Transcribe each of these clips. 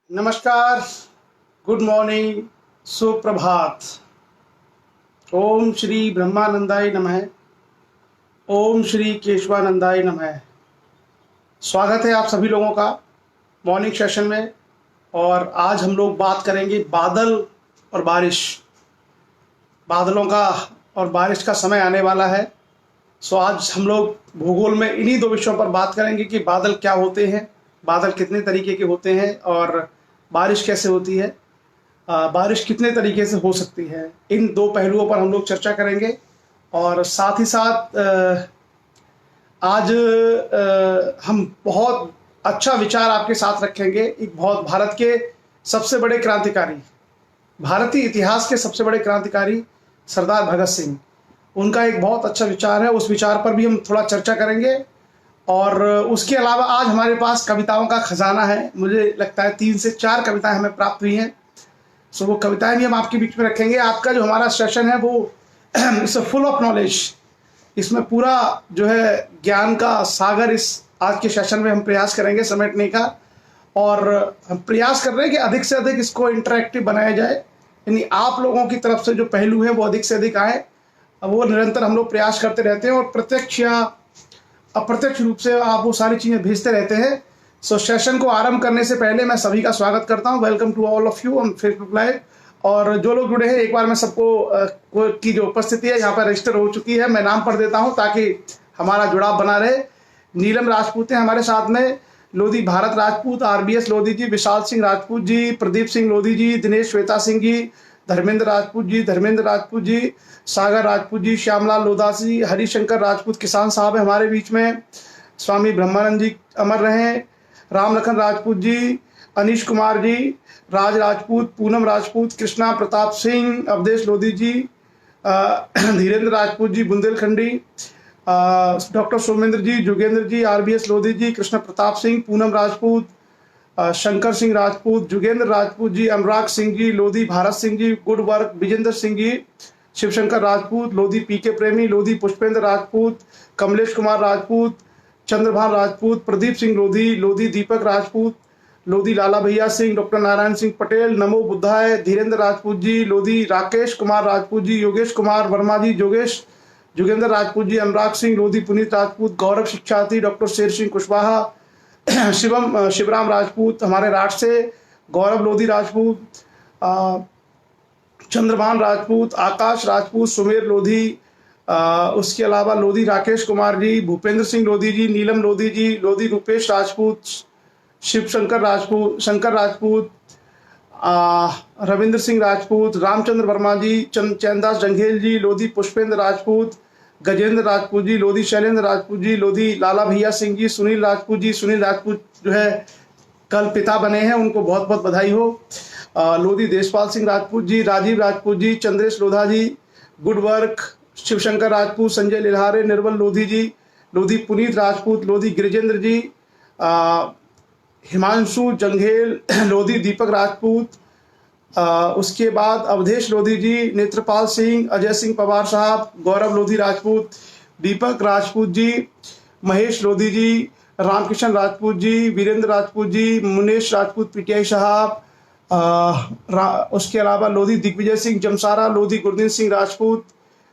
नमस्कार, good morning, सुप्रभात। ओम श्री ब्रह्मानंदाय नमः। ओम श्री केशवानंदाय नमः। स्वागत है आप सभी लोगों का मॉर्निंग सेशन में। और आज हम लोग बात करेंगे बादल और बारिश। बादलों का और बारिश का समय आने वाला है। आज हम लोग भूगोल में इन्हीं दो विषयों पर बात करेंगे कि बादल क्या होते हैं, बादल कितने तरीके के होते हैं और बारिश कैसे होती है, बारिश कितने तरीके से हो सकती है। इन दो पहलुओं पर हम लोग चर्चा करेंगे। और साथ ही साथ आज हम बहुत अच्छा विचार आपके साथ रखेंगे। एक बहुत भारत के सबसे बड़े क्रांतिकारी, भारतीय इतिहास के सबसे बड़े क्रांतिकारी सरदार भगत सिंह, उनका एक बहुत अच्छा विचार है। उस विचार पर भी हम थोड़ा चर्चा करेंगे। और उसके अलावा आज हमारे पास कविताओं का खजाना है। मुझे लगता है 3 से 4 कविताएं हमें प्राप्त हुई हैं। सो वो कविताएं भी हम आपके बीच में रखेंगे। आपका जो हमारा सेशन है वो इट्स फुल ऑफ नॉलेज। इसमें पूरा जो है ज्ञान का सागर इस आज के सेशन में हम प्रयास करेंगे समेटने का। और हम प्रयास कर रहे हैं कि अधिक से अधिक इसको इंटरेक्टिव बनाया जाए, यानी आप लोगों की तरफ से जो पहलू है वो अधिक से अधिक आए। वो निरंतर हम लोग प्रयास करते रहते हैं और प्रत्यक्ष या अप्रत्यक्ष रूप से आप वो सारी चीज़ें भेजते रहते हैं। सो सेशन को आरंभ करने से पहले मैं सभी का स्वागत करता हूं। Welcome to all of you on Facebook live. और जो लोग जुड़े हैं, एक बार मैं सबको की जो उपस्थिति है यहाँ पर रजिस्टर हो चुकी है, मैं नाम पढ़ देता हूँ ताकि हमारा जुड़ाव बना रहे। नीलम राजपूत है हमारे साथ में, लोधी भारत राजपूत, RBS लोधी जी, विशाल सिंह राजपूत जी, प्रदीप सिंह लोधी जी, दिनेश श्वेता सिंह जी, धर्मेंद्र राजपूत जी, सागर राजपूत जी, श्यामलाल लोधास जी, हरिशंकर राजपूत किसान साहब है हमारे बीच में, स्वामी ब्रह्मानंद जी अमर रहे, राम लखन राजपूत जी, अनीश कुमार जी, राज राजपूत, पूनम राजपूत, कृष्णा प्रताप सिंह, अवधेश लोधी जी, धीरेन्द्र राजपूत जी बुंदेलखंडी, डॉक्टर सोमेंद्र जी, जोगेंद्र जी, RBS लोधी जी, Krishna Pratap Singh, Poonam Rajput, Shankar Singh Rajput, Jugendra Rajput ji, Anurag Singh ji, Lodhi Bharat Singh ji, good work, Vijendra Singh ji, Shivshankar Rajput, Lodhi PK प्रेमी, लोधी पुष्पेंद्र राजपूत, कमलेश कुमार राजपूत, चंद्रभान राजपूत, प्रदीप सिंह लोधी, लोधी दीपक राजपूत, लोधी लाला भैया सिंह, डॉक्टर नारायण सिंह पटेल, नमो बुद्धाय, धीरेन्द्र राजपूत जी, लोधी राकेश कुमार राजपूत जी, योगेश कुमार वर्मा जी, जोगेश, जोगेंद्र राजपूत जी, अनुराग सिंह लोधी, पुनीत राजपूत, गौरव शिक्षार्थी, डॉक्टर शेर सिंह कुशवाहा, शिवराम राजपूत हमारे राठ से, गौरव लोधी राजपूत, चंद्रभान राजपूत, आकाश राजपूत, सुमेर लोधी, उसके अलावा लोधी राकेश कुमार जी, भूपेंद्र सिंह लोधी जी, नीलम लोधी जी, लोधी रूपेश राजपूत, शिव शंकर राजपूत, रविंद्र सिंह राजपूत, रामचंद्र वर्मा जी, चैनदास जंघेल जी, लोधी पुष्पेंद्र राजपूत, गजेंद्र राजपूत जी, लोधी शैलेंद्र राजपूत जी, लोधी लाला भैया सिंह जी, सुनील राजपूत जो है कल पिता बने हैं, उनको बहुत बहुत बधाई हो। लोधी देशपाल सिंह राजपूत जी, राजीव राजपूत जी, चंद्रेश लोधा जी, गुड वर्क, शिवशंकर राजपूत, संजय लिल्हारे, निर्मल लोधी जी, लोधी पुनीत राजपूत, लोधी गिरिजेंद्र जी, हिमांशु जंघेल, लोधी दीपक राजपूत, उसके बाद अवधेश लोधी जी, नेत्रपाल सिंह, अजय सिंह पवार साहब, गौरव लोधी राजपूत, दीपक राजपूत जी, महेश लोधी जी, रामकिशन राजपूत जी, वीरेंद्र राजपूत जी, मुनेश राजपूत PTI साहब, उसके अलावा लोधी दिग्विजय सिंह जमसारा, लोधी गुरदीन सिंह राजपूत,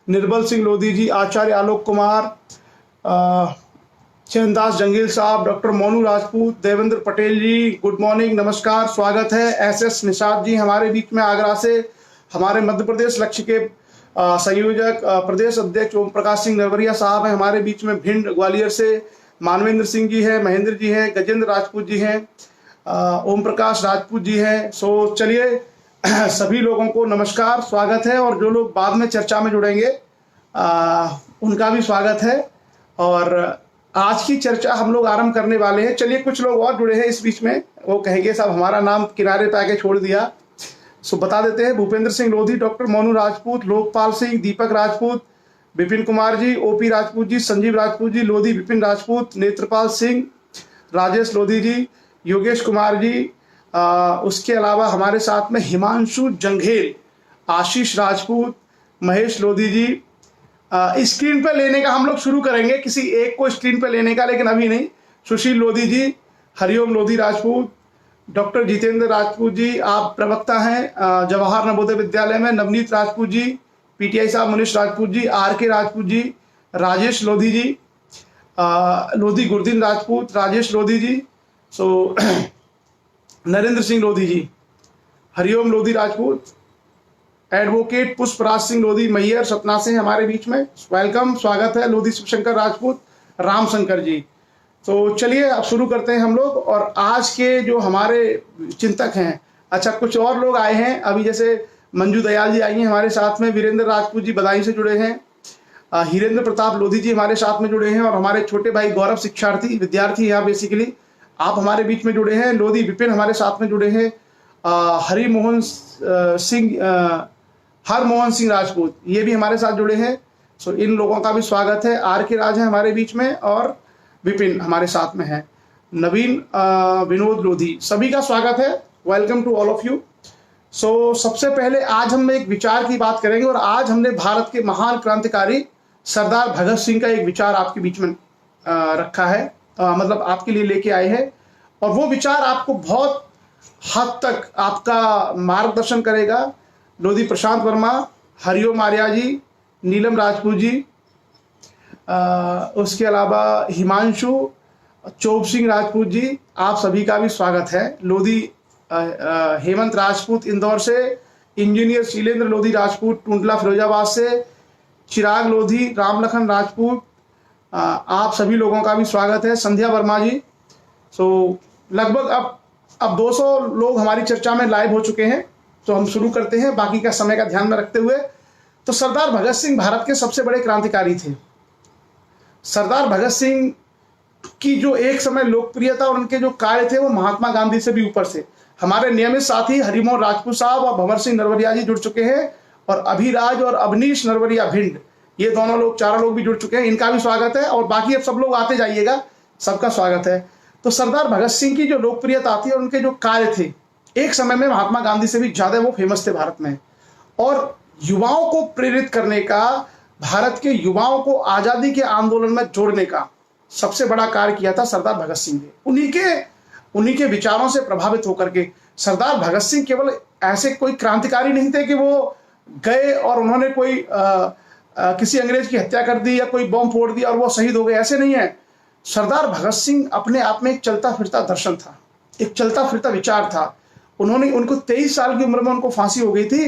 निर्बल सिंह लोधी जी, आचार्य आलोक कुमार, चैनदास जंगील साहब, डॉक्टर मोनू राजपूत, देवेंद्र पटेल जी, गुड मॉर्निंग, नमस्कार, स्वागत है। SS निषाद जी हमारे बीच में आगरा से, हमारे मध्य प्रदेश लक्ष्य के संयोजक प्रदेश अध्यक्ष ओम प्रकाश सिंह नरवरिया साहब हैं हमारे बीच में, भिंड ग्वालियर से मानवेंद्र सिंह जी हैं, महेंद्र जी हैं, गजेंद्र राजपूत जी हैं, ओम प्रकाश राजपूत जी हैं। सो चलिए सभी लोगों को नमस्कार, स्वागत है। और जो लोग बाद में चर्चा में जुड़ेंगे उनका भी स्वागत है। और आज की चर्चा हम लोग आरंभ करने वाले हैं। चलिए कुछ लोग और जुड़े हैं इस बीच में, वो कहेंगे साहब हमारा नाम किनारे पे आके छोड़ दिया। सो बता देते हैं, भूपेंद्र सिंह लोधी, डॉक्टर मोनू राजपूत, लोकपाल सिंह, दीपक राजपूत, विपिन कुमार जी, OP राजपूत जी, संजीव राजपूत जी, लोधी विपिन राजपूत, नेत्रपाल सिंह, राजेश लोधी जी, योगेश कुमार जी, उसके अलावा हमारे साथ में हिमांशु जंघेल, आशीष राजपूत, महेश लोधी जी। स्क्रीन पे लेने का हम लोग शुरू करेंगे, किसी एक को स्क्रीन पे लेने का, लेकिन अभी नहीं। सुशील लोधी जी, हरिओम लोधी राजपूत, डॉक्टर जितेंद्र राजपूत जी, आप प्रवक्ता हैं जवाहर नवोदय विद्यालय में। नवनीत राजपूत जी, पीटीआई साहब मनीष राजपूत जी, आर के राजपूत जी, राजेश लोधी जी, लोधी गुरदीन राजपूत, राजेश लोधी जी, सो नरेंद्र सिंह लोधी जी, हरिओम लोधी राजपूत, एडवोकेट पुष्पराज सिंह लोधी मैयर सतना से हमारे बीच में। वेलकम, स्वागत है। लोधी शिवशंकर राजपूत, राम शंकर जी। तो चलिए अब शुरू करते हैं हम लोग। और आज के जो हमारे चिंतक हैं, अच्छा कुछ और लोग आए हैं अभी, जैसे मंजू दयाल जी आई हैं हमारे साथ में, वीरेंद्र राजपूत जी बदायूं से जुड़े हैं, हीरेंद्र प्रताप लोधी जी हमारे साथ में जुड़े हैं, और हमारे छोटे भाई गौरव शिक्षार्थी विद्यार्थी यहाँ बेसिकली आप हमारे बीच में जुड़े हैं। लोधी विपिन हमारे साथ में जुड़े हैं, हरिमोहन सिंह हरमोहन सिंह राजपूत ये भी हमारे साथ जुड़े हैं। सो इन लोगों का भी स्वागत है। आर के राज है हमारे बीच में और विपिन हमारे साथ में है। नवीन विनोद लोधी, सभी का स्वागत है। Welcome to all of you. So सबसे पहले आज हम एक विचार की बात करेंगे, और आज हमने भारत के महान क्रांतिकारी सरदार भगत सिंह का एक विचार आपके बीच में रखा है, मतलब आपके लिए लेके आए हैं। और वो विचार आपको बहुत हद तक आपका मार्गदर्शन करेगा। लोधी प्रशांत वर्मा, हरिओम आर्या जी, नीलम राजपूत जी, उसके अलावा हिमांशु चोप सिंह राजपूत जी, आप सभी का भी स्वागत है। लोधी हेमंत राजपूत इंदौर से, इंजीनियर शीलेंद्र लोधी राजपूत टुंडला फिरोजाबाद से, चिराग लोधी, रामलखन राजपूत, आप सभी लोगों का भी स्वागत है। संध्या वर्मा जी। सो लगभग अब 200 लोग हमारी चर्चा में लाइव हो चुके हैं। तो हम शुरू करते हैं बाकी का समय का ध्यान में रखते हुए। तो सरदार भगत सिंह भारत के सबसे बड़े क्रांतिकारी थे। सरदार भगत सिंह की जो एक समय लोकप्रियता और उनके जो कार्य थे वो महात्मा गांधी से भी ऊपर से। हमारे नियमित साथी हरिमोहन राजपूत साहब और भंवर सिंह नरवरिया जी जुड़ चुके हैं, और अभिराज और अवनीश नरवरिया भिंड, ये दोनों लोग, चारों लोग भी जुड़ चुके हैं, इनका भी स्वागत है। और बाकी अब सब लोग आते जाइएगा, सबका स्वागत है। तो सरदार भगत सिंह की जो लोकप्रियता थी और उनके जो कार्य थे, एक समय में महात्मा गांधी से भी ज्यादा वो फेमस थे भारत में। और युवाओं को प्रेरित करने का, भारत के युवाओं को आजादी के आंदोलन में जोड़ने का सबसे बड़ा कार्य किया था सरदार भगत सिंह ने। उन्हीं के विचारों से प्रभावित होकर के सरदार भगत सिंह केवल ऐसे कोई क्रांतिकारी नहीं थे कि वो गए और उन्होंने कोई किसी अंग्रेज की हत्या कर दी या कोई बम फोड़ दिया और वो शहीद हो गए, ऐसे नहीं है। सरदार भगत सिंह अपने आप में एक चलता फिरता दर्शन था, एक चलता फिरता विचार था। उनको 23 साल की उम्र में उनको फांसी हो गई थी,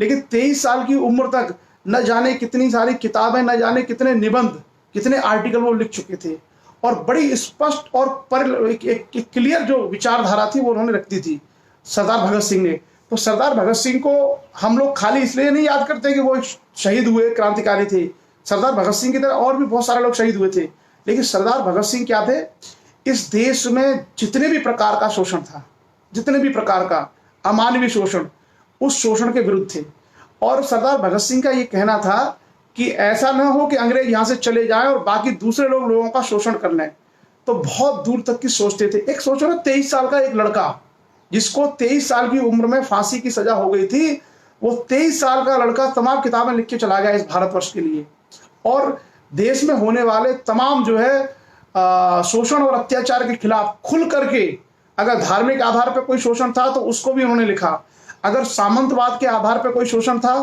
लेकिन 23 साल की उम्र तक न जाने कितनी सारी किताबें, न जाने कितने निबंध, कितने आर्टिकल वो लिख चुके थे, और बड़ी स्पष्ट और एक क्लियर जो विचारधारा थी वो उन्होंने रख दी थी सरदार भगत सिंह ने। तो सरदार भगत सिंह को हम लोग खाली इसलिए नहीं याद करते कि वो शहीद हुए क्रांतिकारी थे। सरदार भगत सिंह की तरह और भी बहुत सारे लोग शहीद हुए थे, लेकिन सरदार भगत सिंह क्या थे, इस देश में जितने भी प्रकार का शोषण था, जितने भी प्रकार का अमानवीय शोषण, उस शोषण के विरुद्ध थे। और सरदार भगत सिंह का ये कहना था कि ऐसा न हो कि अंग्रेज यहां से चले जाएं और बाकी दूसरे लोगों का शोषण कर लें। तो बहुत दूर तक की सोचते थे। एक सोचो ना, 23 साल का एक लड़का जिसको 23 साल की उम्र में फांसी की सजा हो गई थी, वो 23 साल का लड़का तमाम किताबें लिख के चला गया इस भारतवर्ष के लिए, और देश में होने वाले तमाम जो है शोषण और अत्याचार के खिलाफ खुल करके, अगर धार्मिक आधार पर कोई शोषण था तो उसको भी उन्होंने लिखा, अगर सामंतवाद के आधार पर कोई शोषण था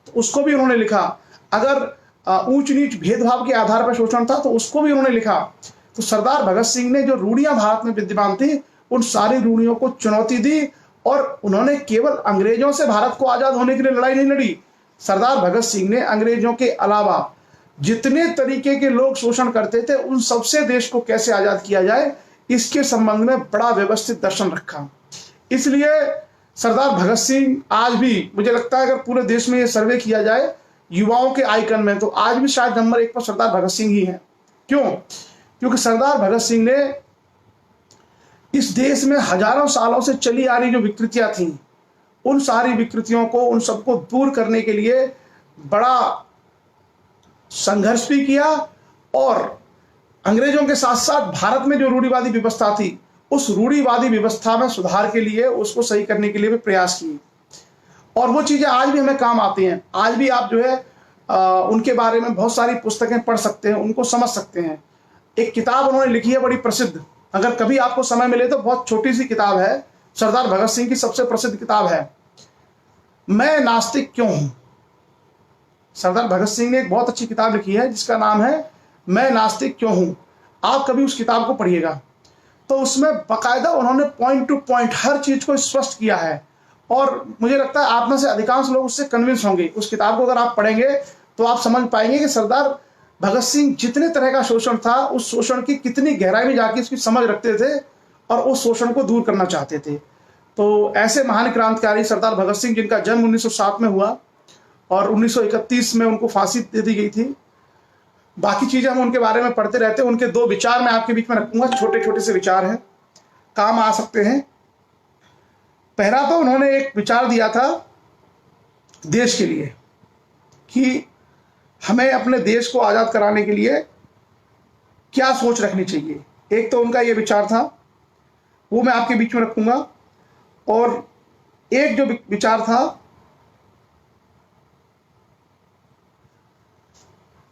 तो उसको भी उन्होंने लिखा, अगर ऊंच नीच भेदभाव के आधार पर शोषण था तो उसको भी उन्होंने लिखा। तो सरदार भगत सिंह ने जो रूढ़ियां भारत में विद्यमान थी, उन सारी रूढ़ियों को चुनौती दी, और उन्होंने केवल अंग्रेजों से भारत को आजाद होने के लिए लड़ाई नहीं लड़ी। सरदार भगत सिंह ने अंग्रेजों के अलावा जितने तरीके के लोग शोषण करते थे, उन सबसे देश को कैसे आजाद किया जाए, इसके संबंध में बड़ा व्यवस्थित दर्शन रखा। इसलिए सरदार भगत सिंह आज भी, मुझे लगता है अगर पूरे देश में ये सर्वे किया जाए युवाओं के आइकन में, तो आज भी शायद नंबर 1 पर सरदार भगत सिंह ही है। क्यों? क्योंकि सरदार भगत सिंह ने इस देश में हजारों सालों से चली आ रही जो विकृतियां थी, उन सारी विकृतियों को, उन सबको दूर करने के लिए बड़ा संघर्ष भी किया, और अंग्रेजों के साथ साथ भारत में जो रूढ़िवादी व्यवस्था थी, उस रूढ़िवादी व्यवस्था में सुधार के लिए, उसको सही करने के लिए भी प्रयास किए। और वो चीजें आज भी हमें काम आती हैं। आज भी आप जो है उनके बारे में बहुत सारी पुस्तकें पढ़ सकते हैं, उनको समझ सकते हैं। एक किताब उन्होंने लिखी है बड़ी प्रसिद्ध, अगर कभी आपको समय मिले तो, बहुत छोटी सी किताब है, सरदार भगत सिंह की सबसे प्रसिद्ध किताब है मैं नास्तिक क्यों हूं। सरदार भगत सिंह ने एक बहुत अच्छी किताब लिखी है जिसका नाम है मैं नास्तिक क्यों हूं। आप कभी उस किताब को पढ़िएगा तो उसमें बाकायदा उन्होंने पॉइंट टू पॉइंट हर चीज को स्पष्ट किया है, और मुझे लगता है आप में से अधिकांश लोग उससे कन्विंस होंगे। उस किताब को अगर आप पढ़ेंगे तो आप समझ पाएंगे कि सरदार भगत सिंह जितने तरह का शोषण था उस शोषण की कितनी गहराई में जाके उसकी समझ रखते थे और उस शोषण को दूर करना चाहते थे। तो ऐसे महान क्रांतिकारी सरदार भगत सिंह, जिनका जन्म 1907 में हुआ और 1931 में उनको फांसी दे दी गई थी। बाकी चीजें हम उनके बारे में पढ़ते रहते हैं। उनके 2 विचार मैं आपके बीच में रखूंगा, छोटे छोटे से विचार हैं, काम आ सकते हैं। पहला तो उन्होंने एक विचार दिया था देश के लिए कि हमें अपने देश को आजाद कराने के लिए क्या सोच रखनी चाहिए। एक तो उनका ये विचार था, वो मैं आपके बीच में रखूंगा। और एक जो विचार था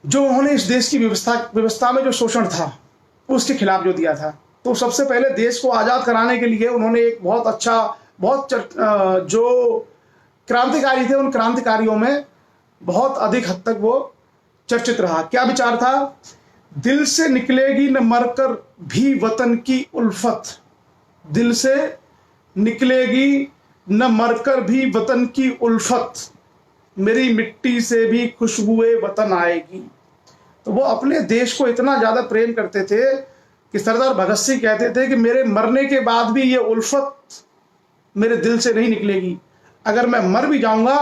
जो उन्होंने इस देश की व्यवस्था में जो शोषण था उसके खिलाफ जो दिया था। तो सबसे पहले देश को आजाद कराने के लिए उन्होंने एक बहुत अच्छा, जो क्रांतिकारी थे उन क्रांतिकारियों में बहुत अधिक हद तक वो चर्चित रहा। क्या विचार था? दिल से निकलेगी न मरकर भी वतन की उल्फत, दिल से निकलेगी न मरकर भी वतन की उल्फत, मेरी मिट्टी से भी खुशबुए वतन आएगी। तो वो अपने देश को इतना ज्यादा प्रेम करते थे कि सरदार भगत सिंह कहते थे कि मेरे मरने के बाद भी ये उल्फत मेरे दिल से नहीं निकलेगी, अगर मैं मर भी जाऊंगा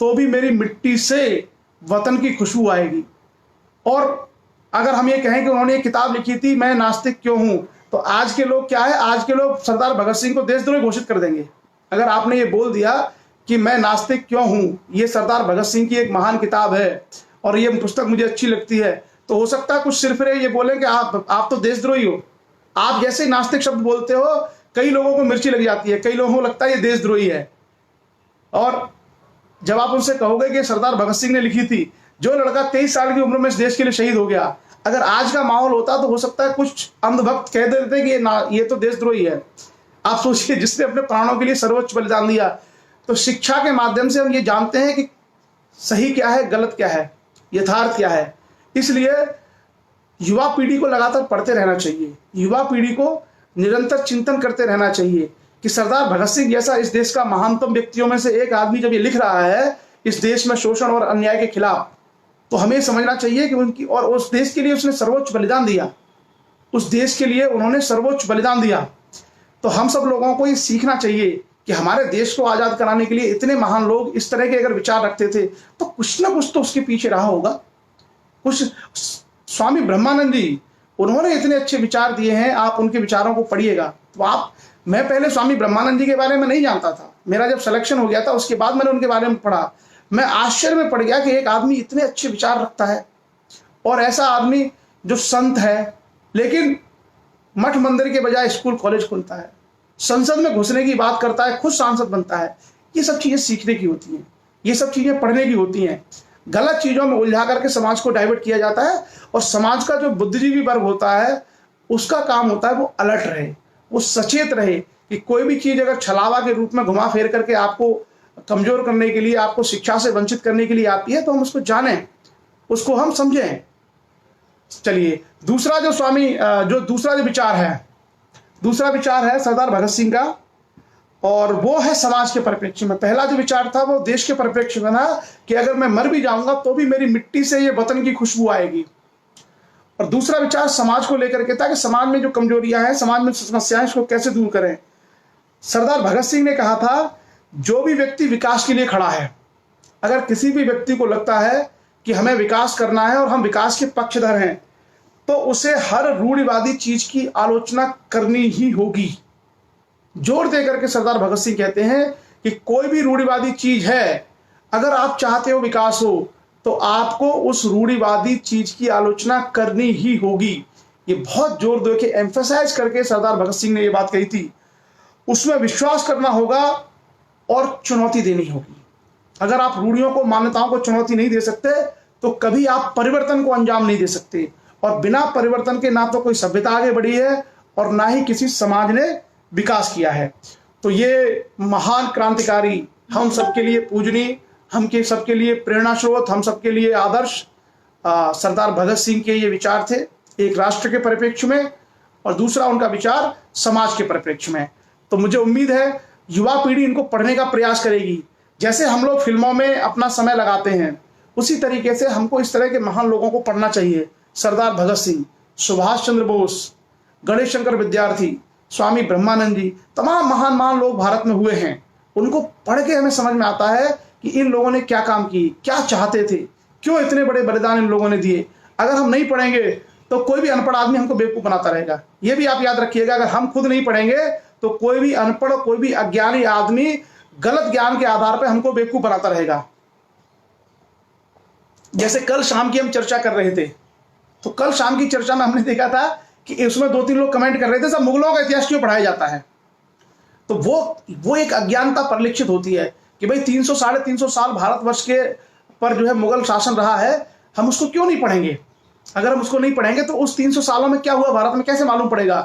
तो भी मेरी मिट्टी से वतन की खुशबू आएगी। और अगर हम ये कहें कि उन्होंने एक किताब लिखी थी मैं नास्तिक क्यों हूं, तो आज के लोग क्या है, आज के लोग सरदार भगत सिंह को देशद्रोही घोषित कर देंगे। अगर आपने ये बोल दिया कि मैं नास्तिक क्यों हूं, ये सरदार भगत सिंह की एक महान किताब है और ये पुस्तक मुझे अच्छी लगती है, तो हो सकता है कुछ सिरफिरे ये बोले कि आप तो देशद्रोही हो। आप जैसे नास्तिक शब्द बोलते हो कई लोगों को मिर्ची लग जाती है, कई लोगों को लगता है ये देशद्रोही है। और जब आप उनसे कहोगे कि सरदार भगत सिंह ने लिखी थी, जो लड़का 23 साल की उम्र में इस देश के लिए शहीद हो गया, अगर आज का माहौल होता तो हो सकता है कुछ अंधभक्त कह देते कि ये तो देशद्रोही है। आप सोचिए, जिसने अपने प्राणों के लिए सर्वोच्च बलिदान दिया। तो शिक्षा के माध्यम से हम ये जानते हैं कि सही क्या है, गलत क्या है, यथार्थ क्या है। इसलिए युवा पीढ़ी को लगातार पढ़ते रहना चाहिए, युवा पीढ़ी को निरंतर चिंतन करते रहना चाहिए कि सरदार भगत सिंह जैसा इस देश का महानतम व्यक्तियों में से एक आदमी जब ये लिख रहा है इस देश में शोषण और अन्याय के खिलाफ, तो हमें समझना चाहिए कि उनकी और उस देश के लिए उसने सर्वोच्च बलिदान दिया, उस देश के लिए उन्होंने सर्वोच्च बलिदान दिया। तो हम सब लोगों को ये सीखना चाहिए कि हमारे देश को आजाद कराने के लिए इतने महान लोग इस तरह के अगर विचार रखते थे तो कुछ ना कुछ तो उसके पीछे रहा होगा। कुछ स्वामी ब्रह्मानंद जी, उन्होंने इतने अच्छे विचार दिए हैं, आप उनके विचारों को पढ़िएगा। तो मैं पहले स्वामी ब्रह्मानंद जी के बारे में नहीं जानता था, मेरा जब सिलेक्शन हो गया था उसके बाद मैंने उनके बारे में पढ़ा। मैं आश्चर्य में पड़ गया कि एक आदमी इतने अच्छे विचार रखता है, और ऐसा आदमी जो संत है लेकिन मठ मंदिर के बजाय स्कूल कॉलेज खोलता है, संसद में घुसने की बात करता है, खुद सांसद बनता है। ये सब चीजें सीखने की होती हैं, ये सब चीजें पढ़ने की होती हैं। गलत चीजों में उलझा करके समाज को डाइवर्ट किया जाता है, और समाज का जो बुद्धिजीवी वर्ग होता है उसका काम होता है वो अलर्ट रहे, वो सचेत रहे कि कोई भी चीज अगर छलावा के रूप में घुमा फेर करके आपको कमजोर करने के लिए, आपको शिक्षा से वंचित करने के लिए आती है, तो हम उसको जानें, उसको हम समझें। चलिए, दूसरा विचार है सरदार भगत सिंह का, और वो है समाज के परिप्रेक्ष्य में। पहला जो विचार था वो देश के परिप्रेक्ष्य में था कि अगर मैं मर भी जाऊंगा तो भी मेरी मिट्टी से ये वतन की खुशबू आएगी। और दूसरा विचार समाज को लेकर के था कि समाज में जो कमजोरियां हैं, समाज में समस्याएं, इसको कैसे दूर करें। सरदार भगत सिंह ने कहा था, जो भी व्यक्ति विकास के लिए खड़ा है, अगर किसी भी व्यक्ति को लगता है कि हमें विकास करना है और हम विकास के पक्षधर हैं, तो उसे हर रूढ़िवादी चीज की आलोचना करनी ही होगी। जोर देकर के सरदार भगत सिंह कहते हैं कि कोई भी रूढ़िवादी चीज है, अगर आप चाहते हो विकास हो तो आपको उस रूढ़िवादी चीज की आलोचना करनी ही होगी। ये बहुत जोर दे के एम्फेसाइज करके सरदार भगत सिंह ने ये बात कही थी। उसमें विश्वास करना होगा और चुनौती देनी होगी। अगर आप रूढ़ियों को, मान्यताओं को चुनौती नहीं दे सकते तो कभी आप परिवर्तन को अंजाम नहीं दे सकते, और बिना परिवर्तन के ना तो कोई सभ्यता आगे बढ़ी है और ना ही किसी समाज ने विकास किया है। तो ये महान क्रांतिकारी हम सबके लिए पूजनीय, हम के सबके लिए प्रेरणा स्रोत, हम सबके लिए आदर्श सरदार भगत सिंह के ये विचार थे, एक राष्ट्र के परिप्रेक्ष्य में और दूसरा उनका विचार समाज के परिप्रेक्ष्य में। तो मुझे उम्मीद है युवा पीढ़ी इनको पढ़ने का प्रयास करेगी। जैसे हम लोग फिल्मों में अपना समय लगाते हैं, उसी तरीके से हमको इस तरह के महान लोगों को पढ़ना चाहिए। सरदार भगत सिंह, सुभाष चंद्र बोस, गणेश शंकर विद्यार्थी, स्वामी ब्रह्मानंद जी, तमाम महान लोग भारत में हुए हैं। उनको पढ़ के हमें समझ में आता है कि इन लोगों ने क्या काम किए, क्या चाहते थे, क्यों इतने बड़े बलिदान इन लोगों ने दिए। अगर हम नहीं पढ़ेंगे तो कोई भी अनपढ़ आदमी हमको बेवकूफ बनाता रहेगा। ये भी आप याद रखिएगा, अगर हम खुद नहीं पढ़ेंगे तो कोई भी अनपढ़, कोई भी अज्ञानी आदमी गलत ज्ञान के आधार पर हमको बेवकूफ बनाता रहेगा। जैसे कल शाम की हम चर्चा कर रहे थे, तो कल शाम की चर्चा में हमने देखा था कि उसमें 2-3 लोग कमेंट कर रहे थे, सब मुगलों का इतिहास क्यों पढ़ाया जाता है। तो वो एक अज्ञानता परिलक्षित होती है कि भाई 300 साढ़े 300 साल भारतवर्ष के पर जो है मुगल शासन रहा है, हम उसको क्यों नहीं पढ़ेंगे। अगर हम उसको नहीं पढ़ेंगे तो उस 300 सालों में क्या हुआ भारत में कैसे मालूम पड़ेगा।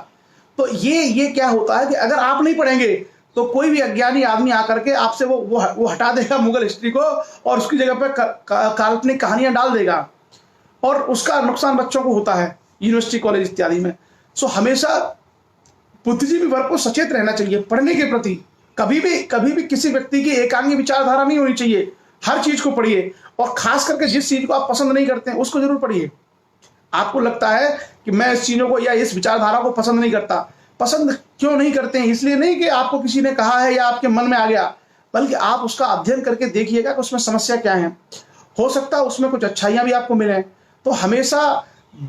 तो ये क्या होता है कि अगर आप नहीं पढ़ेंगे तो कोई भी अज्ञानी आदमी आकर के आपसे वो हटा देगा मुगल हिस्ट्री को और उसकी जगह पर काल्पनिक कहानियां डाल देगा, और उसका नुकसान बच्चों को होता है यूनिवर्सिटी कॉलेज इत्यादि में। सो हमेशा बुद्धिजीवी वर्ग को सचेत रहना चाहिए पढ़ने के प्रति। कभी भी किसी व्यक्ति की एकांगी विचारधारा नहीं होनी चाहिए। हर चीज को पढ़िए, और खास करके जिस चीज को आप पसंद नहीं करते हैं उसको जरूर पढ़िए। आपको लगता है कि मैं इस चीजों को या इस विचारधारा को पसंद नहीं करता, पसंद क्यों नहीं करते हैं, इसलिए नहीं कि आपको किसी ने कहा है या आपके मन में आ गया, बल्कि आप उसका अध्ययन करके देखिएगा कि उसमें समस्या क्या है। हो सकता है उसमें कुछ अच्छाइयां भी आपको मिले। तो हमेशा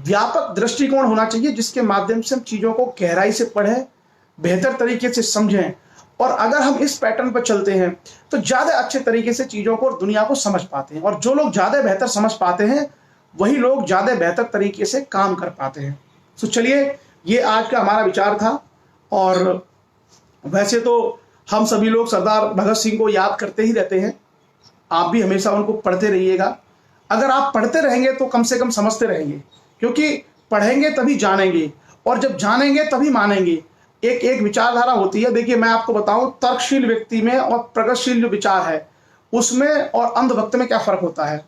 व्यापक दृष्टिकोण होना चाहिए जिसके माध्यम से हम चीजों को गहराई से पढ़ें, बेहतर तरीके से समझें, और अगर हम इस पैटर्न पर चलते हैं तो ज्यादा अच्छे तरीके से चीजों को और दुनिया को समझ पाते हैं। और जो लोग ज्यादा बेहतर समझ पाते हैं वही लोग ज्यादा बेहतर तरीके से काम कर पाते हैं। तो चलिए, ये आज का हमारा विचार था। और वैसे तो हम सभी लोग सरदार भगत सिंह को याद करते ही रहते हैं, आप भी हमेशा उनको पढ़ते रहिएगा। अगर आप पढ़ते रहेंगे तो कम से कम समझते रहेंगे, क्योंकि पढ़ेंगे तभी जानेंगे, और जब जानेंगे तभी मानेंगे। एक विचारधारा होती है। देखिए, मैं आपको बताऊं, तर्कशील व्यक्ति में और प्रगतिशील जो विचार है उसमें और अंधभक्त में क्या फर्क होता है।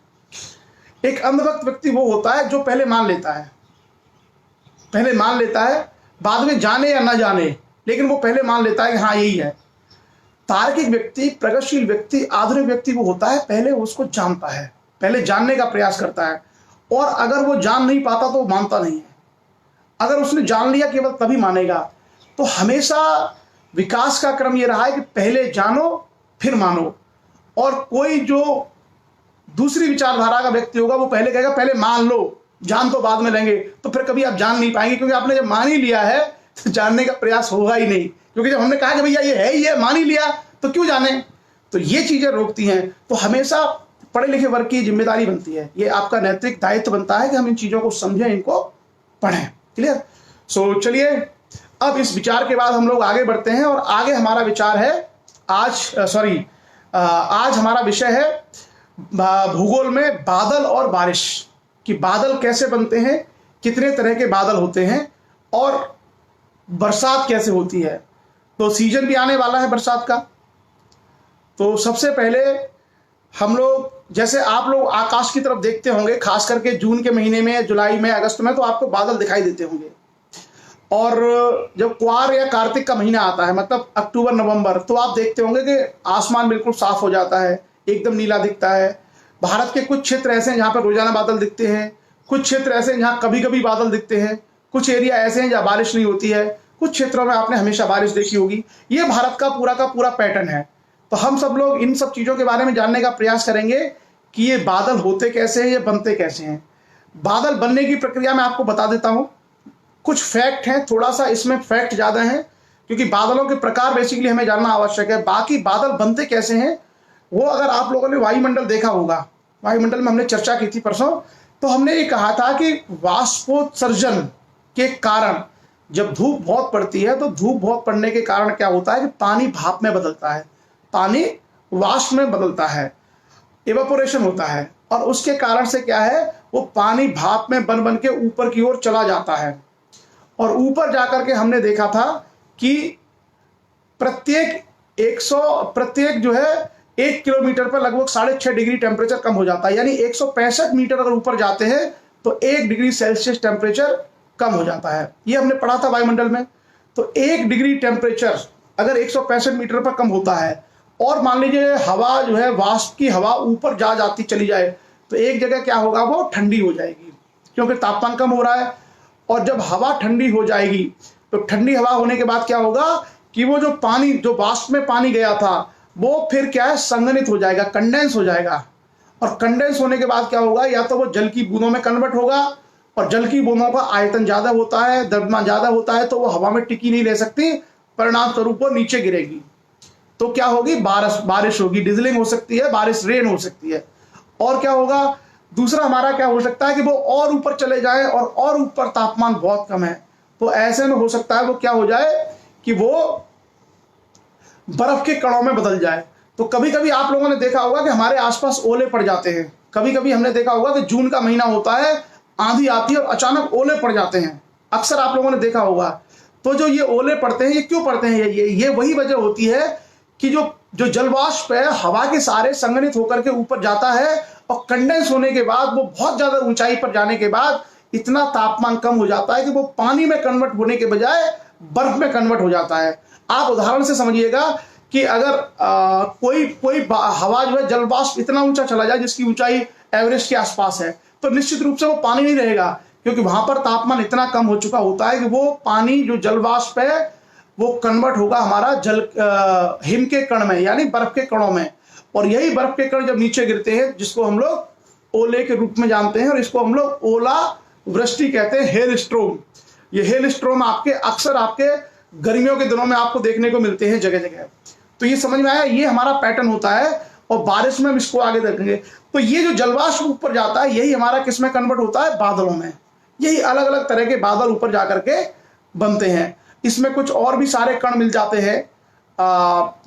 एक अंधभक्त व्यक्ति वो होता है जो पहले मान लेता है, बाद में जाने या ना जाने, लेकिन वो पहले मान लेता है कि हाँ यही है। तार्किक व्यक्ति, प्रगतिशील व्यक्ति, आधुनिक व्यक्ति वो होता है पहले उसको जानता है, पहले जानने का प्रयास करता है, और अगर वो जान नहीं पाता तो वो मानता नहीं है। अगर उसने जान लिया केवल तभी मानेगा। तो हमेशा विकास का क्रम ये रहा है कि पहले जानो फिर मानो। और कोई जो दूसरी विचारधारा का व्यक्ति होगा वो पहले कहेगा पहले मान लो, जान तो बाद में लेंगे। तो फिर कभी आप जान नहीं पाएंगे, क्योंकि आपने जब मान ही लिया है तो जानने का प्रयास होगा ही नहीं। क्योंकि जब हमने कहा कि भैया ये है ही है, मान ही लिया, तो क्यों जाने। तो ये चीजें रोकती हैं। तो हमेशा पढ़े लिखे वर्ग की जिम्मेदारी बनती है, ये आपका नैतिक दायित्व बनता है कि हम इन चीजों को समझें, इनको पढ़ें। क्लियर। सो चलिए, अब इस विचार के बाद हम लोग आगे बढ़ते हैं। और आगे हमारा विचार है आज हमारा विषय है भूगोल में बादल और बारिश, कि बादल कैसे बनते हैं, कितने तरह के बादल होते हैं, और बरसात कैसे होती है। तो सीजन भी आने वाला है बरसात का। तो सबसे पहले हम लोग, जैसे आप लोग आकाश की तरफ देखते होंगे, खास करके जून के महीने में, जुलाई में, अगस्त में, तो आपको बादल दिखाई देते होंगे। और जब क्वार या कार्तिक का महीना आता है, मतलब अक्टूबर नवंबर, तो आप देखते होंगे कि आसमान बिल्कुल साफ हो जाता है, एकदम नीला दिखता है। भारत के कुछ क्षेत्र ऐसे हैं जहाँ पर रोजाना बादल दिखते हैं, कुछ क्षेत्र ऐसे हैं जहाँ कभी कभी बादल दिखते हैं, कुछ एरिया ऐसे हैं जहाँ बारिश नहीं होती है, कुछ क्षेत्रों में आपने हमेशा बारिश देखी होगी। ये भारत का पूरा पैटर्न है। तो हम सब लोग इन सब चीज़ों के बारे में जानने का प्रयास करेंगे कि ये बादल होते कैसे हैं, ये बनते कैसे हैं। बादल बनने की प्रक्रिया मैं आपको बता देता हूँ। कुछ फैक्ट हैं, थोड़ा सा इसमें फैक्ट ज़्यादा है, क्योंकि बादलों के प्रकार बेसिकली हमें जानना आवश्यक है। बाकी बादल बनते कैसे हैं वो, अगर आप लोगों ने वायुमंडल देखा होगा, वायुमंडल में हमने चर्चा की थी परसों, तो हमने ये कहा था कि वाष्पोत्सर्जन के कारण जब धूप बहुत पड़ती है, तो धूप बहुत पड़ने के कारण क्या होता है कि पानी भाप में बदलता है, पानी वाष्प में बदलता है, इवेपोरेशन होता है। और उसके कारण से क्या है, वो पानी भाप में बन बन के ऊपर की ओर चला जाता है। और ऊपर जाकर के हमने देखा था कि प्रत्येक 100 प्रत्येक जो है 1 किलोमीटर पर लगभग 6.5 डिग्री टेम्परेचर कम हो जाता है। यानी 165 मीटर अगर ऊपर जाते हैं तो 1 डिग्री सेल्सियस टेम्परेचर कम हो जाता है। ये हमने पढ़ा था वायुमंडल में। तो 1 डिग्री टेम्परेचर अगर 165 मीटर पर कम होता है और मान लीजिए हवा जो है वाष्प की हवा ऊपर जा जाती चली जाए तो एक जगह क्या होगा, वो ठंडी हो जाएगी क्योंकि तापमान कम हो रहा है। और जब हवा ठंडी हो जाएगी तो ठंडी हवा होने के बाद क्या होगा कि वो जो पानी, जो वाष्प में पानी गया था, वो फिर क्या है, संघनित हो जाएगा, कंडेंस हो जाएगा। और कंडेंस होने के बाद क्या होगा, या तो वो जल की बूंदों में कन्वर्ट होगा, और जल की बूंदों का आयतन ज्यादा होता है, द्रव्यमान ज्यादा होता है, तो वो हवा में टिकी नहीं रह सकती, परिणाम स्वरूप वो नीचे गिरेगी। तो क्या होगी, बारिश होगी, डिजलिंग हो सकती है, बारिश, रेन हो सकती है। और क्या होगा, दूसरा हमारा क्या हो सकता है कि वो और ऊपर चले जाए और ऊपर तापमान बहुत कम है, तो ऐसे में हो सकता है वो क्या हो जाए कि वो बर्फ के कणों में बदल जाए। तो कभी कभी आप लोगों ने देखा होगा कि हमारे आसपास ओले पड़ जाते हैं। कभी कभी हमने देखा होगा कि जून का महीना होता है, आंधी आती है और अचानक ओले पड़ जाते हैं, अक्सर आप लोगों ने देखा होगा। तो जो ये ओले पड़ते हैं, ये क्यों पड़ते हैं, ये वही वजह होती है कि जो जलवाष्प है हवा के सारे संघनित होकर के ऊपर जाता है, और कंडेंस होने के बाद वो बहुत ज्यादा ऊंचाई पर जाने के बाद इतना तापमान कम हो जाता है कि वो पानी में कन्वर्ट होने के बजाय बर्फ में कन्वर्ट हो जाता है। आप उदाहरण से समझिएगा कि अगर कोई हवा जो है, जलवाष्प इतना ऊंचा चला जाए जिसकी ऊंचाई एवरेस्ट के आसपास है, तो निश्चित रूप से वो पानी नहीं रहेगा, क्योंकि वहां पर तापमान इतना कम हो चुका होता है कि वो पानी जो जलवाष्प है वो कन्वर्ट होगा हमारा हिम के कण में, यानी बर्फ के कणों में। और यही बर्फ के कण जब नीचे गिरते हैं, जिसको हम लोग ओले के रूप में जानते हैं, और इसको हम लोग ओला वृष्टि कहते हैं, हेल स्ट्रोम। ये हेल स्ट्रोम अक्सर आपके गर्मियों के दिनों में आपको देखने को मिलते हैं जगह जगह। तो ये समझ में आया, ये हमारा पैटर्न होता है, और बारिश में हम इसको आगे देखेंगे। तो ये जो जलवाष्प ऊपर जाता है, यही हमारा किस में कन्वर्ट होता है, बादलों में। यही अलग अलग तरह के बादल ऊपर जाकर के बनते हैं। इसमें कुछ और भी सारे कण मिल जाते हैं,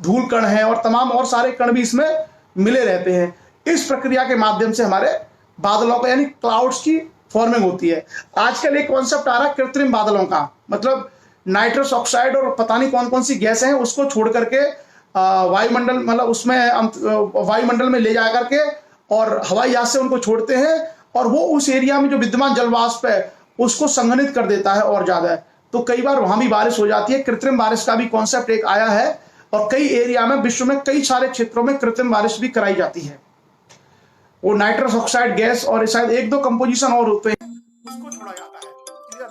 धूल कण है और तमाम और सारे कण भी इसमें मिले रहते हैं। इस प्रक्रिया के माध्यम से हमारे बादलों का, यानी क्लाउड्स की फॉर्मिंग होती है। आजकल एक कॉन्सेप्ट आ रहा है कृत्रिम बादलों का, मतलब नाइट्रस ऑक्साइड और पता नहीं कौन कौन सी गैस हैं, उसको छोड़ करके वायुमंडल, मतलब उसमें वायुमंडल में ले जा करके और हवाई जहाज से उनको छोड़ते हैं, और वो उस एरिया में जो विद्यमान जलवाष्प है उसको संघनित कर देता है और ज्यादा। तो कई बार वहां भी बारिश हो जाती है। कृत्रिम बारिश का भी कॉन्सेप्ट एक आया है, और कई एरिया में, विश्व में कई सारे क्षेत्रों में कृत्रिम बारिश भी कराई जाती है। वो नाइट्रस ऑक्साइड गैस और शायद 1-2 कंपोजिशन और होते हैं, उसको छोड़ा जाता है। क्लियर?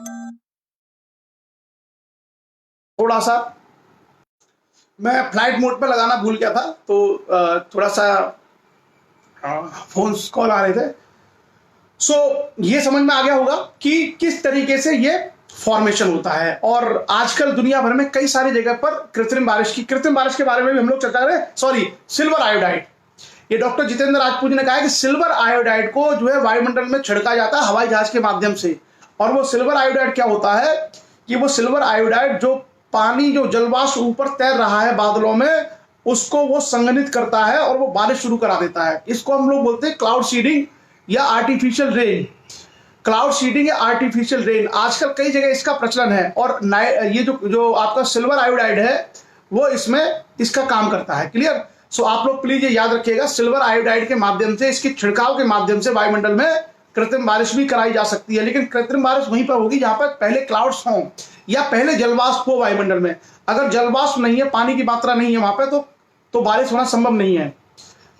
थोड़ा सा मैं फ्लाइट मोड पे लगाना भूल गया था, तो थोड़ा सा फोन कॉल आ रहे थे। सो ये समझ में आ गया होगा कि किस तरीके से ये फॉर्मेशन होता है। और आजकल दुनिया भर में कई सारी जगह पर कृत्रिम बारिश के बारे में भी हम लोग चर्चा करें। Sorry, silver iodide. ये डॉक्टर जितेंद्र राजपूत ने कहा है कि सिल्वर आयोडाइड को जो है वायुमंडल में छिड़का जाता है हवाई जहाज के माध्यम से। और वो सिल्वर आयोडाइड क्या होता है कि वो सिल्वर आयोडाइड जो पानी, जो जलवाष्प ऊपर तैर रहा है बादलों में, उसको वो संघनित करता है और वो बारिश शुरू करा देता है। इसको हम लोग बोलते हैं क्लाउड सीडिंग या आर्टिफिशियल रेन। क्लाउड सीडिंग या आर्टिफिशियल रेन आजकल कई जगह इसका प्रचलन है। और ये जो आपका सिल्वर आयोडाइड है वो इसमें इसका काम करता है। क्लियर? सो आप लोग प्लीज ये याद रखिएगा, सिल्वर आयोडाइड के माध्यम से, इसके छिड़काव के माध्यम से वायुमंडल में कृत्रिम बारिश भी कराई जा सकती है। लेकिन कृत्रिम बारिश वहीं पर होगी जहां पर पहले क्लाउड्स हों या पहले जलवाष्प हो वायुमंडल में। अगर जलवाष्प नहीं है, पानी की मात्रा नहीं है वहां पर, तो बारिश होना संभव नहीं है।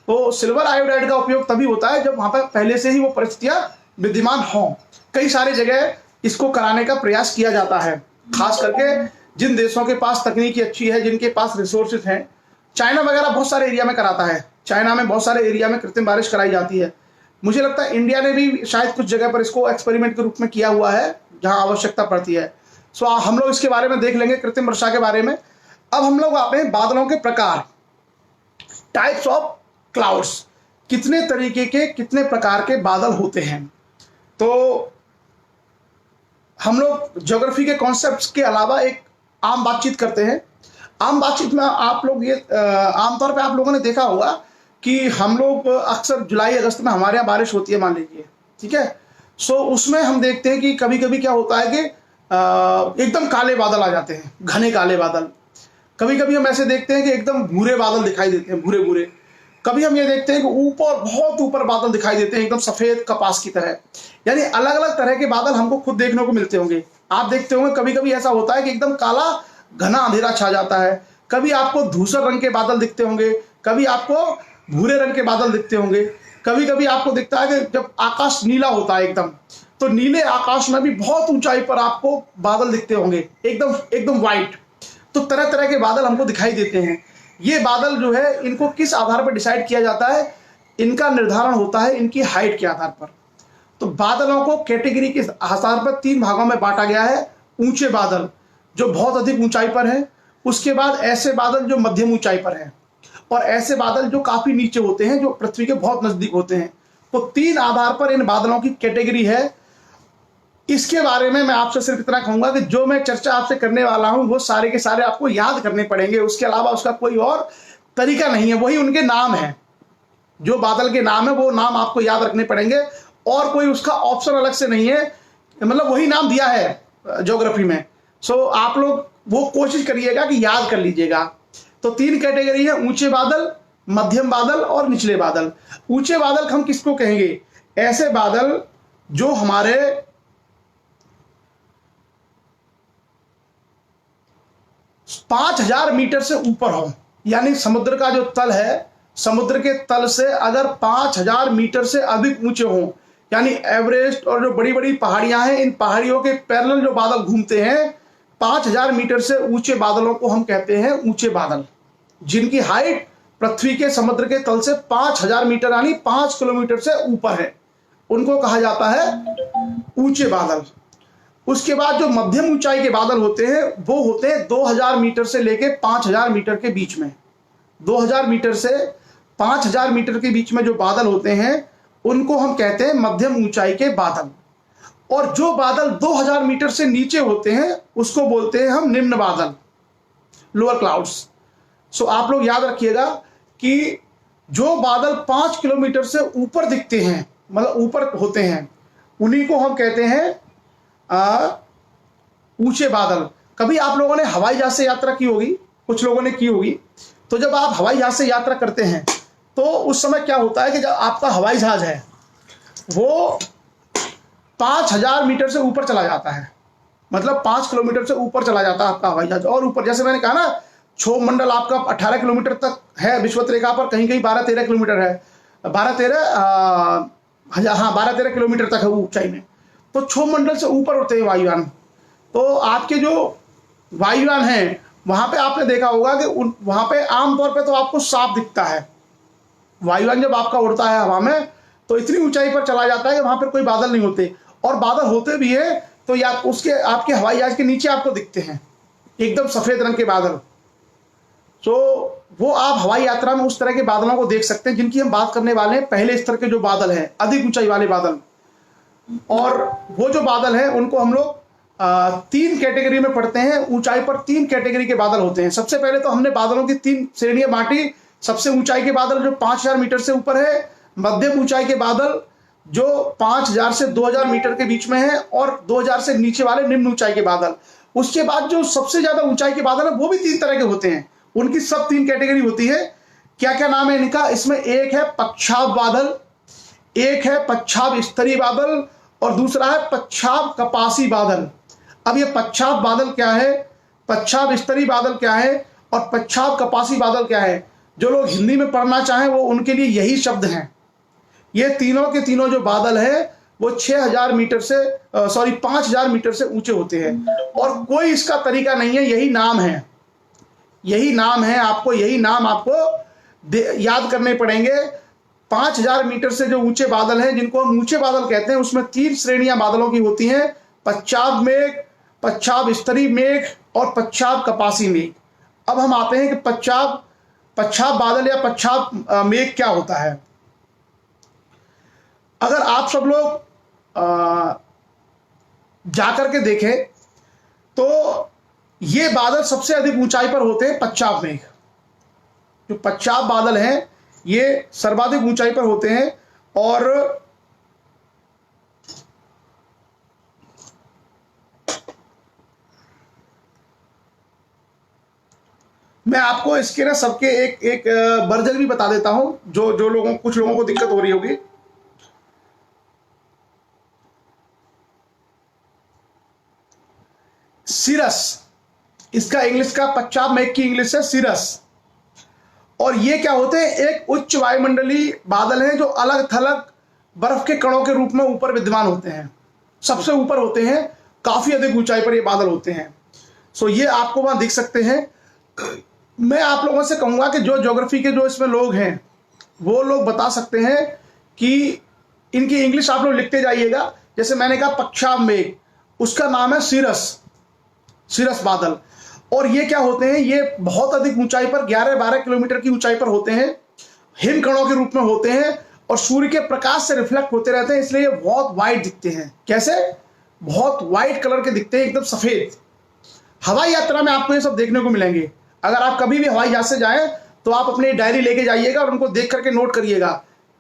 तो सिल्वर आयोडाइड का उपयोग तभी होता है जब वहां पर पहले से ही वो परिस्थितियां विद्यमान हों। कई सारे जगह इसको कराने का प्रयास किया जाता है, खास करके जिन देशों के पास तकनीकी अच्छी है, जिनके पास रिसोर्सेज हैं। चाइना वगैरह बहुत सारे एरिया में कराता है। चाइना में बहुत सारे एरिया में कृत्रिम बारिश कराई जाती है। मुझे लगता है इंडिया ने भी शायद कुछ जगह पर इसको एक्सपेरिमेंट के रूप में किया हुआ है जहां आवश्यकता पड़ती है। सो हम लोग इसके बारे में देख लेंगे, कृत्रिम वर्षा के बारे में। अब हम लोग आते हैं बादलों के प्रकार, टाइप्स ऑफ क्लाउड्स। कितने तरीके के, कितने प्रकार के बादल होते हैं। तो हम लोग ज्योग्राफी के कॉन्सेप्ट्स के अलावा एक आम बातचीत करते हैं। आम बातचीत में आप लोग ये आमतौर पे आप लोगों ने देखा होगा कि हम लोग अक्सर जुलाई अगस्त में हमारे यहाँ बारिश होती है, मान लीजिए, ठीक है। सो उसमें हम देखते हैं कि कभी कभी क्या होता है कि एकदम काले बादल आ जाते हैं, घने काले बादल। कभी कभी हम ऐसे देखते हैं कि एकदम भूरे बादल दिखाई देते हैं, भूरे भूरे। कभी हम ये देखते हैं कि ऊपर, बहुत ऊपर बादल दिखाई देते हैं एकदम सफेद कपास की तरह। यानी अलग अलग तरह के बादल हमको खुद देखने को मिलते होंगे। आप देखते होंगे कभी कभी ऐसा होता है कि एकदम काला घना अंधेरा छा जाता है। कभी आपको धूसर रंग के बादल दिखते होंगे, कभी आपको भूरे रंग के बादल दिखते होंगे। कभी कभी आपको दिखता है कि जब आकाश नीला होता है एकदम, तो नीले आकाश में भी बहुत ऊंचाई पर आपको बादल दिखते होंगे, एकदम एकदम व्हाइट। तो तरह तरह के बादल हमको दिखाई देते हैं। ये बादल जो है, इनको किस आधार पर डिसाइड किया जाता है? इनका निर्धारण होता है इनकी हाइट के आधार पर। तो बादलों को कैटेगरी के आधार पर 3 भागों में बांटा गया है। ऊंचे बादल जो बहुत अधिक ऊंचाई पर है, उसके बाद ऐसे बादल जो मध्यम ऊंचाई पर है, और ऐसे बादल जो काफी नीचे होते हैं, जो पृथ्वी के बहुत नजदीक होते हैं। तो 3 आधार पर इन बादलों की कैटेगरी है। इसके बारे में मैं आपसे सिर्फ इतना कहूंगा कि जो मैं चर्चा आपसे करने वाला हूं वो सारे के सारे आपको याद करने पड़ेंगे, उसके अलावा उसका कोई और तरीका नहीं है। वही उनके नाम है, जो बादल के नाम है वो नाम आपको याद रखने पड़ेंगे, और कोई उसका ऑप्शन अलग से नहीं है। मतलब वही नाम दिया है ज्योग्राफी में। सो आप लोग वो कोशिश करिएगा कि याद कर लीजिएगा। तो 3 कैटेगरी है: ऊंचे बादल, मध्यम बादल और निचले बादल। ऊंचे बादल हम किसको कहेंगे? ऐसे बादल जो हमारे 5000 मीटर से ऊपर हो। यानी समुद्र का जो तल है, समुद्र के तल से अगर 5000 मीटर से अधिक ऊंचे हों, यानी एवरेस्ट और जो बड़ी बड़ी पहाड़ियां हैं, इन पहाड़ियों के पैरेलल जो बादल घूमते हैं, 5000 मीटर से ऊंचे बादलों को हम कहते हैं ऊंचे बादल। जिनकी हाइट पृथ्वी के समुद्र के तल से 5000 मीटर यानी 5 किलोमीटर से ऊपर है, उनको कहा जाता है ऊंचे बादल। उसके बाद जो मध्यम ऊंचाई के बादल होते हैं, वो होते हैं 2000 मीटर से लेके 5000 मीटर के बीच में। 2000 मीटर से 5000 मीटर के बीच में जो बादल होते हैं, उनको हम कहते हैं मध्यम ऊंचाई के बादल। और जो बादल 2000 मीटर से नीचे होते हैं, उसको बोलते हैं हम निम्न बादल, लोअर क्लाउड्स। सो आप लोग याद रखिएगा कि जो बादल 5 किलोमीटर से ऊपर दिखते हैं, मतलब ऊपर होते हैं, उन्हीं को हम कहते हैं ऊंचे बादल। कभी आप लोगों ने हवाई जहाज से यात्रा की होगी, कुछ लोगों ने की होगी। तो जब आप हवाई जहाज से यात्रा करते हैं, तो उस समय क्या होता है कि जब आपका हवाई जहाज है वो 5000 मीटर से ऊपर चला जाता है, मतलब 5 किलोमीटर से ऊपर चला जाता है आपका हवाई जहाज। और ऊपर, जैसे मैंने कहा ना, क्षोभ मंडल आपका 18 किलोमीटर तक है विषुवत रेखा पर, कहीं कहीं 12-13 किलोमीटर है, 12-13 किलोमीटर तक है ऊंचाई में। तो क्षोभ मंडल से ऊपर उठते हैं वायुयान। तो आपके जो वायुयान हैं, वहां पे आपने देखा होगा कि वहां पे आमतौर पे तो आपको साफ दिखता है। वायुयान जब आपका उड़ता है हवा में, तो इतनी ऊंचाई पर चला जाता है कि वहां पर कोई बादल नहीं होते, और बादल होते भी है तो या उसके आपके हवाई जहाज के नीचे आपको दिखते हैं एकदम सफेद रंग के बादल। तो वो आप हवाई यात्रा में उस तरह के बादलों को देख सकते हैं, जिनकी हम बात करने वाले हैं। पहले स्तर के जो बादल हैं, अधिक ऊंचाई वाले बादल, और वो जो बादल हैं उनको हम लोग 3 कैटेगरी में पढ़ते हैं। ऊंचाई पर 3 कैटेगरी के बादल होते हैं। सबसे पहले तो हमने बादलों की 3 श्रेणियां बांटी। सबसे ऊंचाई के बादल जो 5000 मीटर से ऊपर है, मध्यम ऊंचाई के बादल जो 5000 से 2000 मीटर के बीच में है, और 2000 से नीचे वाले निम्न ऊंचाई के बादल। उसके बाद जो सबसे ज्यादा ऊंचाई के बादल है, वो भी 3 तरह के होते हैं। उनकी सब 3 कैटेगरी होती है। क्या क्या नाम है इनका? इसमें एक है पच्छाद बादल, एक है पच्छाद स्तरीय बादल, और दूसरा है पच्छाद कपासी बादल। अब ये पच्छाद बादल क्या है, पच्छाद स्तरीय बादल क्या है, और पच्छाद कपासी बादल क्या है, जो लोग हिंदी में पढ़ना चाहें वो उनके लिए यही शब्द हैं। ये तीनों के तीनों जो बादल है वो 6000 मीटर से 5000 मीटर से ऊंचे होते हैं, और कोई इसका तरीका नहीं है, यही नाम है, यही नाम है। आपको यही नाम आपको याद करने पड़ेंगे। 5000 मीटर से जो ऊंचे बादल हैं, जिनको हम ऊंचे बादल कहते हैं, उसमें 3 श्रेणियां बादलों की होती हैं: पच्छाद मेघ, पच्छाद स्तरीय मेघ और पच्छाद कपासी मेघ। अब हम आते हैं कि पच्छाद बादल या पच्छाद मेघ क्या होता है। अगर आप सब लोग जाकर के देखें तो ये बादल सबसे अधिक ऊंचाई पर होते हैं। पच्छाद मेघ, जो पच्छाद बादल हैं, ये सर्वाधिक ऊंचाई पर होते हैं। और मैं आपको इसके ना सबके एक एक वर्जन भी बता देता हूं, जो जो लोगों कुछ लोगों को दिक्कत हो रही होगी। सीरस, इसका इंग्लिश का पंजाब मेघ की इंग्लिश है सीरस। और ये क्या होते हैं, एक उच्च वायुमंडलीय बादल हैं जो अलग थलग बर्फ के कणों के रूप में ऊपर विद्यमान होते हैं, सबसे ऊपर होते हैं, काफी अधिक ऊंचाई पर ये बादल होते हैं। सो ये आपको वहां दिख सकते हैं। मैं आप लोगों से कहूंगा कि जो ज्योग्राफी के जो इसमें लोग हैं वो लोग बता सकते हैं कि इनकी इंग्लिश आप लोग लिखते जाइएगा। जैसे मैंने कहा पंजाब मेघ, उसका नाम है सीरस, सीरस बादल। और ये क्या होते हैं, ये बहुत अधिक ऊंचाई पर 11-12 किलोमीटर की ऊंचाई पर होते हैं, हिमकणों के रूप में होते हैं और सूर्य के प्रकाश से रिफ्लेक्ट होते रहते हैं, इसलिए ये बहुत वाइट दिखते हैं। कैसे? बहुत वाइट कलर के दिखते हैं, एकदम सफेद। हवाई यात्रा में आपको ये सब देखने को मिलेंगे। अगर आप कभी भी हवाई जहाज से जाएं तो आप अपनी डायरी लेके जाइएगा और उनको देख करके नोट करिएगा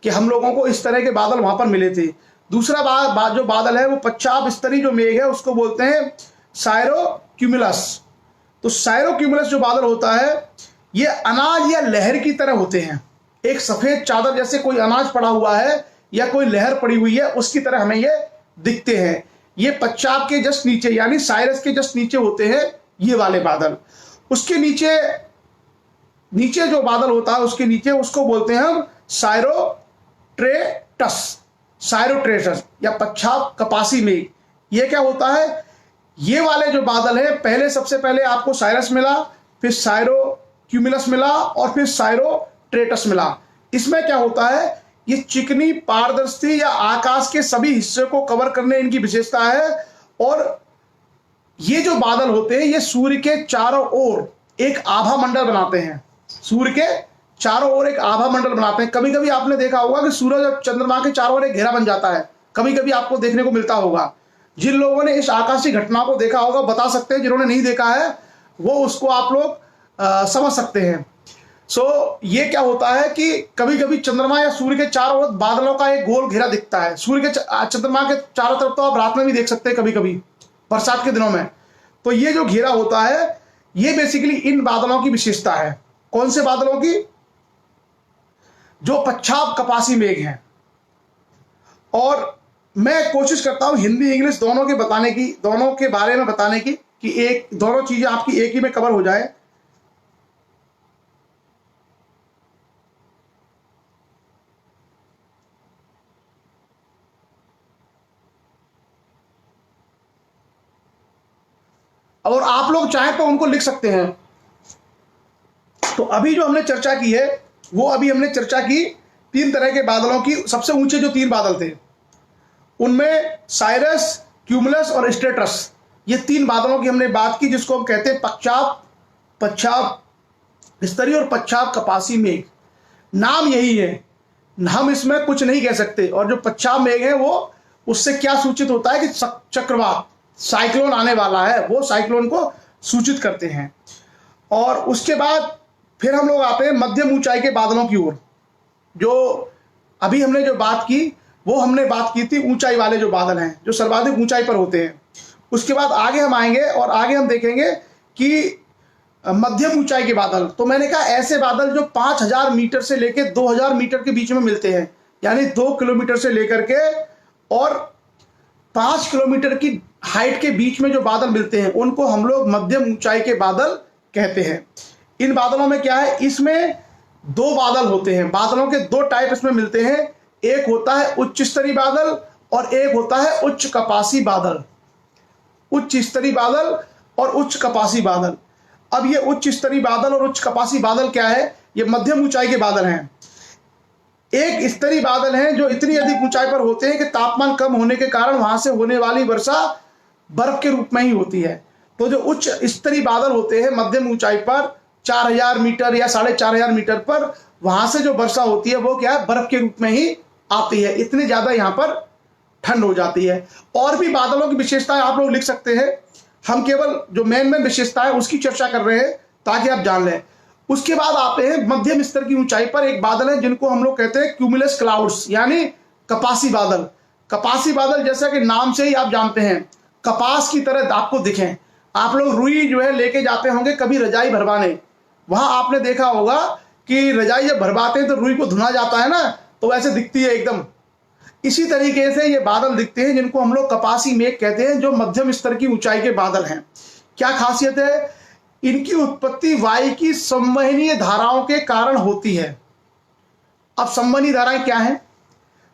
कि हम लोगों को इस तरह के बादल वहां पर मिले थे। दूसरा जो बादल है वो पंजाब स्तरीय जो मेघ है उसको बोलते हैं सायरोक्यूमुलस। तो सायरोक्यूमुलस जो बादल होता है ये अनाज या लहर की तरह होते हैं, एक सफेद चादर जैसे कोई अनाज पड़ा हुआ है या कोई लहर पड़ी हुई है उसकी तरह हमें ये दिखते हैं। ये पंजाब के जस्ट नीचे यानी साइरस के जस्ट नीचे होते हैं ये वाले बादल। उसके नीचे नीचे जो बादल होता है उसके नीचे उसको बोलते हैं हम सायरोट्रेटस, सायरोट्रेटस या पंजाब कपासी मेघ। ये क्या होता है, ये वाले जो बादल है पहले सबसे पहले आपको साइरस मिला, फिर सायरोक्यूमुलस मिला और फिर सायरोट्रेटस मिला। इसमें क्या होता है, ये चिकनी पारदर्शी या आकाश के सभी हिस्से को कवर करने इनकी विशेषता है। और ये जो बादल होते हैं ये सूर्य के चारों ओर एक आभा मंडल बनाते हैं, सूर्य के चारों ओर एक आभा मंडल बनाते हैं। कभी कभी आपने देखा होगा कि सूरज और चंद्रमा के चारों ओर एक घेरा बन जाता है, कभी कभी आपको देखने को मिलता होगा। जिन लोगों ने इस आकाशीय घटना को देखा होगा बता सकते हैं, जिन्होंने नहीं देखा है वो उसको आप लोग समझ सकते हैं। ये क्या होता है कि कभी कभी चंद्रमा या सूर्य के चारों ओर बादलों का एक गोल घेरा दिखता है। सूर्य के चंद्रमा के चारों तरफ तो आप रात में भी देख सकते हैं, कभी कभी बरसात के दिनों में। तो ये जो घेरा होता है ये बेसिकली इन बादलों की विशेषता है। कौन से बादलों की? जो पंजाब कपासी मेघ हैं। और मैं कोशिश करता हूं हिंदी इंग्लिश दोनों के बताने की, दोनों के बारे में बताने की, कि एक दोनों चीजें आपकी एक ही में कवर हो जाए। और आप लोग चाहें तो उनको लिख सकते हैं। तो अभी जो हमने चर्चा की है वो अभी हमने चर्चा की तीन तरह के बादलों की। सबसे ऊंचे जो तीन बादल थे उनमें साइरस, क्यूमुलस और स्ट्रेटस, ये तीन बादलों की हमने बात की, जिसको हम कहते हैं पंजाब स्तरीय और पंजाब कपासी मेघ। नाम यही है, हम इसमें कुछ नहीं कह सकते। और जो पंजाब मेघ है वो उससे क्या सूचित होता है कि चक्रवात, साइक्लोन आने वाला है, वो साइक्लोन को सूचित करते हैं। और उसके बाद फिर हम लोग आते हैं मध्यम ऊंचाई के बादलों की ओर। जो अभी हमने जो बात की वो हमने बात की थी ऊंचाई वाले जो बादल हैं जो सर्वाधिक ऊंचाई पर होते हैं। उसके बाद आगे हम आएंगे और आगे हम देखेंगे कि मध्यम ऊंचाई के बादल। तो मैंने कहा ऐसे बादल जो 5000 मीटर से लेकर 2000 मीटर के बीच में मिलते हैं, यानी 2 किलोमीटर से लेकर के और 5 किलोमीटर की हाइट के बीच में जो बादल मिलते हैं उनको हम लोग मध्यम ऊंचाई के बादल कहते हैं। इन बादलों में क्या है, इसमें दो बादल होते हैं, बादलों के दो टाइप इसमें मिलते हैं। एक होता है उच्च स्तरीय बादल और एक होता है उच्च कपासी बादल। उच्च स्तरीय बादल और उच्च कपासी बादल। अब ये उच्च स्तरीय बादल और उच्च कपासी बादल क्या है, ये मध्यम ऊंचाई के बादल हैं। एक स्तरीय बादल हैं जो इतनी अधिक ऊंचाई पर होते हैं कि तापमान कम होने के कारण वहां से होने वाली वर्षा बर्फ के रूप में ही होती है। तो जो उच्च स्तरीय बादल होते हैं मध्यम ऊंचाई पर 4000 मीटर या 4500 मीटर पर, वहां से जो वर्षा होती है वो क्या है, बर्फ के रूप में ही आती है। इतनी ज्यादा यहाँ पर ठंड हो जाती है। और भी बादलों की विशेषताएं आप लोग लिख सकते हैं। हम केवल जो मेन विशेषता है उसकी चर्चा कर रहे हैं ताकि आप जान लें। उसके बाद आते हैं मध्यम स्तर की ऊंचाई पर एक बादल है जिनको हम लोग कहते हैं क्यूमुलस क्लाउड्स, यानी कपासी बादल। कपासी बादल जैसा कि नाम से ही आप जानते हैं कपास की तरह आपको दिखें। आप लोग रुई जो है लेके जाते होंगे कभी रजाई भरवाने, वहां आपने देखा होगा कि रजाई जब भरवाते हैं तो रुई को धुना जाता है ना, तो वैसे दिखती है एकदम। इसी तरीके से ये बादल दिखते हैं जिनको हम लोग कपासी मेघ कहते हैं, जो मध्यम स्तर की ऊंचाई के बादल हैं। क्या खासियत है? इनकी उत्पत्ति वायु की संवहनीय धाराओं के कारण होती है। अब संवहनीय धाराएं क्या हैं?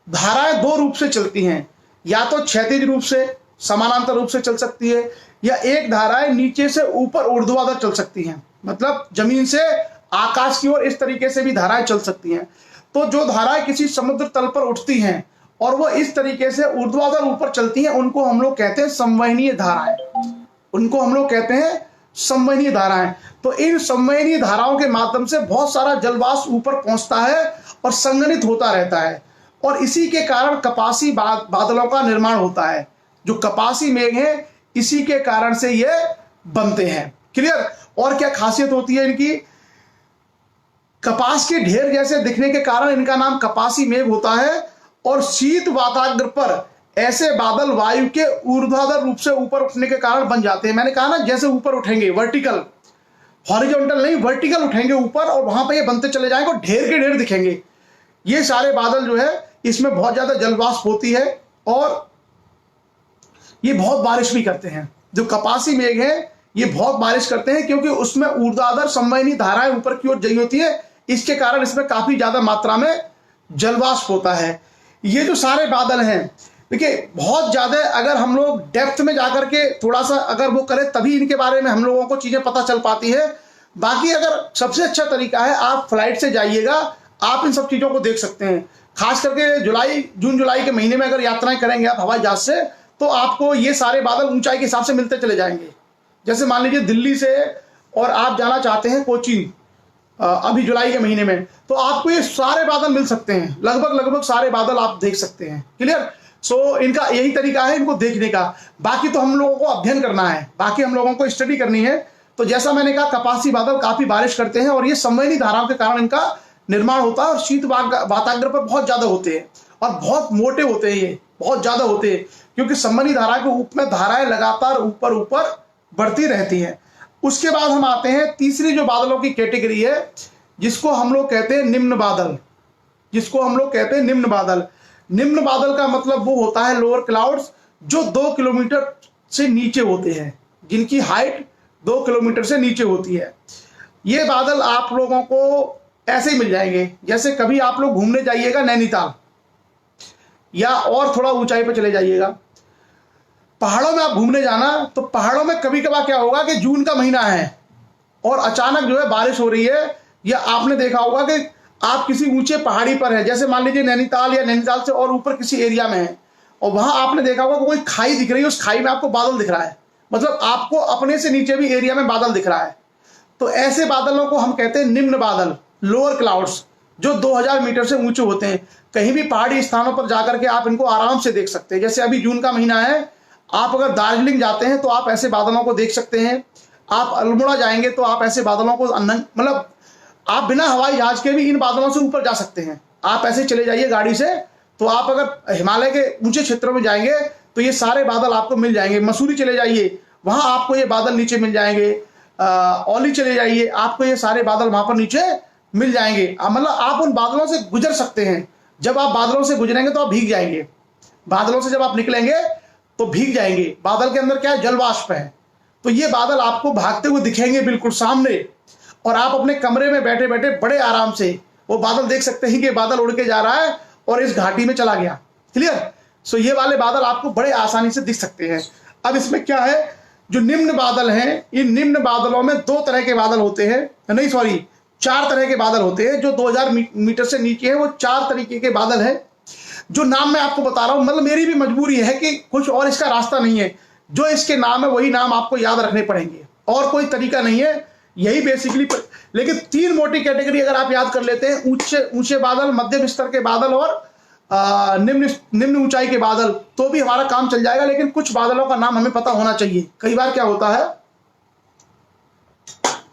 धाराएं दो रूप से चलती हैं, या तो क्षैतिज रूप से समानांतर रूप से चल सकती है, या एक धाराएं नीचे से ऊपर ऊर्ध्वाधर चल सकती हैं, मतलब जमीन से आकाश की ओर इस तरीके से भी धाराएं चल सकती हैं। तो जो धाराएं किसी समुद्र तल पर उठती हैं और वो इस तरीके से ऊर्ध्वाधर ऊपर चलती हैं, उनको हम लोग कहते हैं संवहनीय धाराएं। उनको हम लोग कहते हैं संवहनीय धाराएं। तो इन संवहनीय धाराओं के माध्यम से बहुत सारा जलवाष्प ऊपर पहुंचता है और संघनित होता रहता है, और इसी के कारण कपासी बादलों का निर्माण होता है। जो कपासी मेघ है इसी के कारण से ये बनते हैं। क्लियर? और क्या खासियत होती है इनकी? कपास के ढेर जैसे दिखने के कारण इनका नाम कपासी मेघ होता है। और शीत वाताग्र पर ऐसे बादल वायु के ऊर्ध्वाधर रूप से ऊपर उठने के कारण बन जाते हैं। मैंने कहा ना, जैसे ऊपर उठेंगे वर्टिकल, हॉरिजॉन्टल नहीं, वर्टिकल उठेंगे ऊपर, और वहां पे ये बनते चले जाएंगे और ढेर के ढेर दिखेंगे। ये सारे बादल जो है इसमें बहुत ज्यादा जलवाष्प होती है और ये बहुत बारिश भी करते हैं। जो कपासी मेघ है ये बहुत बारिश करते हैं, क्योंकि उसमें ऊर्ध्वाधर संवहनी धाराएं ऊपर की ओर जई होती है। इसके कारण इसमें काफी ज्यादा मात्रा में जलवाष्प होता है। ये जो सारे बादल हैं, देखिए बहुत ज्यादा, अगर हम लोग डेप्थ में जाकर के थोड़ा सा अगर वो करें तभी इनके बारे में हम लोगों को चीजें पता चल पाती है। बाकी अगर सबसे अच्छा तरीका है, आप फ्लाइट से जाइएगा, आप इन सब चीजों को देख सकते हैं। खास करके जून जुलाई के महीने में अगर यात्राएं करेंगे आप हवाई जहाज से, तो आपको ये सारे बादल ऊंचाई के हिसाब से मिलते चले जाएंगे। जैसे मान लीजिए दिल्ली से और आप जाना चाहते हैं कोचीन अभी जुलाई के महीने में, तो आपको ये सारे बादल मिल सकते हैं, लगभग सारे बादल आप देख सकते हैं। क्लियर? सो इनका यही तरीका है इनको देखने का। बाकी तो हम लोगों को अध्ययन करना है, बाकी हम लोगों को स्टडी करनी है। तो जैसा मैंने कहा, कपासी बादल काफी बारिश करते हैं और ये संवहनी धाराओं के कारण इनका निर्माण होता है, और शीत वाताग्र पर बहुत ज्यादा होते हैं और बहुत मोटे होते हैं, ये बहुत ज्यादा होते हैं, क्योंकि संवहनी धारा के रूप में धाराएं लगातार ऊपर ऊपर बढ़ती रहती हैं। उसके बाद हम आते हैं तीसरी जो बादलों की कैटेगरी है, जिसको हम लोग कहते हैं निम्न बादल। जिसको हम लोग कहते हैं निम्न बादल। निम्न बादल का मतलब वो होता है लोअर क्लाउड्स, जो 2 किलोमीटर से नीचे होते हैं, जिनकी हाइट 2 किलोमीटर से नीचे होती है। ये बादल आप लोगों को ऐसे ही मिल जाएंगे, जैसे कभी आप लोग घूमने जाइएगा नैनीताल, या और थोड़ा ऊंचाई पर चले जाइएगा, पहाड़ों में आप घूमने जाना, तो पहाड़ों में कभी कभार क्या होगा कि जून का महीना है और अचानक जो है बारिश हो रही है, या आपने देखा होगा कि आप किसी ऊंचे पहाड़ी पर है, जैसे मान लीजिए नैनीताल या नैनीताल से और ऊपर किसी एरिया में है, और वहां आपने देखा होगा कि कोई खाई दिख रही है, उस खाई में आपको बादल दिख रहा है, मतलब आपको अपने से नीचे भी एरिया में बादल दिख रहा है। तो ऐसे बादलों को हम कहते हैं निम्न बादल, लोअर क्लाउड्स, जो 2000 मीटर से ऊंचे होते हैं। कहीं भी पहाड़ी स्थानों पर जाकर के आप इनको आराम से देख सकते हैं। जैसे अभी जून का महीना है, आप अगर दार्जिलिंग जाते हैं तो आप ऐसे बादलों को देख सकते हैं। आप अल्मोड़ा जाएंगे तो आप ऐसे बादलों को, मतलब आप बिना हवाई जहाज के भी इन बादलों से ऊपर जा सकते हैं। आप ऐसे चले जाइए गाड़ी से, तो आप अगर हिमालय के ऊंचे क्षेत्रों में जाएंगे तो ये सारे बादल आपको मिल जाएंगे। मसूरी चले जाइए, वहां आपको ये बादल नीचे मिल जाएंगे। औली चले जाइए, आपको ये सारे बादल वहां पर नीचे मिल जाएंगे। मतलब आप उन बादलों से गुजर सकते हैं। जब आप बादलों से गुजरेंगे तो आप भीग जाएंगे, बादलों से जब आप निकलेंगे तो भीग जाएंगे। बादल के अंदर क्या है? जलवाष्प है। तो ये बादल आपको भागते हुए दिखेंगे बिल्कुल सामने, और आप अपने कमरे में बैठे बैठे बड़े आराम से वो बादल देख सकते हैं कि बादल उड़ के जा रहा है और इस घाटी में चला गया। क्लियर? सो ये वाले बादल आपको बड़े आसानी से दिख सकते हैं। अब इसमें क्या है, जो निम्न बादल हैं, इन निम्न बादलों में 2 तरह के बादल होते हैं, नहीं सॉरी 4 तरह के बादल होते हैं। जो 2000 मीटर से नीचे है वो 4 तरीके के बादल हैं। जो नाम मैं आपको बता रहा हूं, मतलब मेरी भी मजबूरी है कि कुछ और इसका रास्ता नहीं है। जो इसके नाम है वही नाम आपको याद रखने पड़ेंगे, और कोई तरीका नहीं है, यही बेसिकली। लेकिन 3 मोटी कैटेगरी अगर आप याद कर लेते हैं, ऊंचे बादल, मध्यम स्तर के बादल और निम्न ऊंचाई के बादल, तो भी हमारा काम चल जाएगा। लेकिन कुछ बादलों का नाम हमें पता होना चाहिए। कई बार क्या होता है,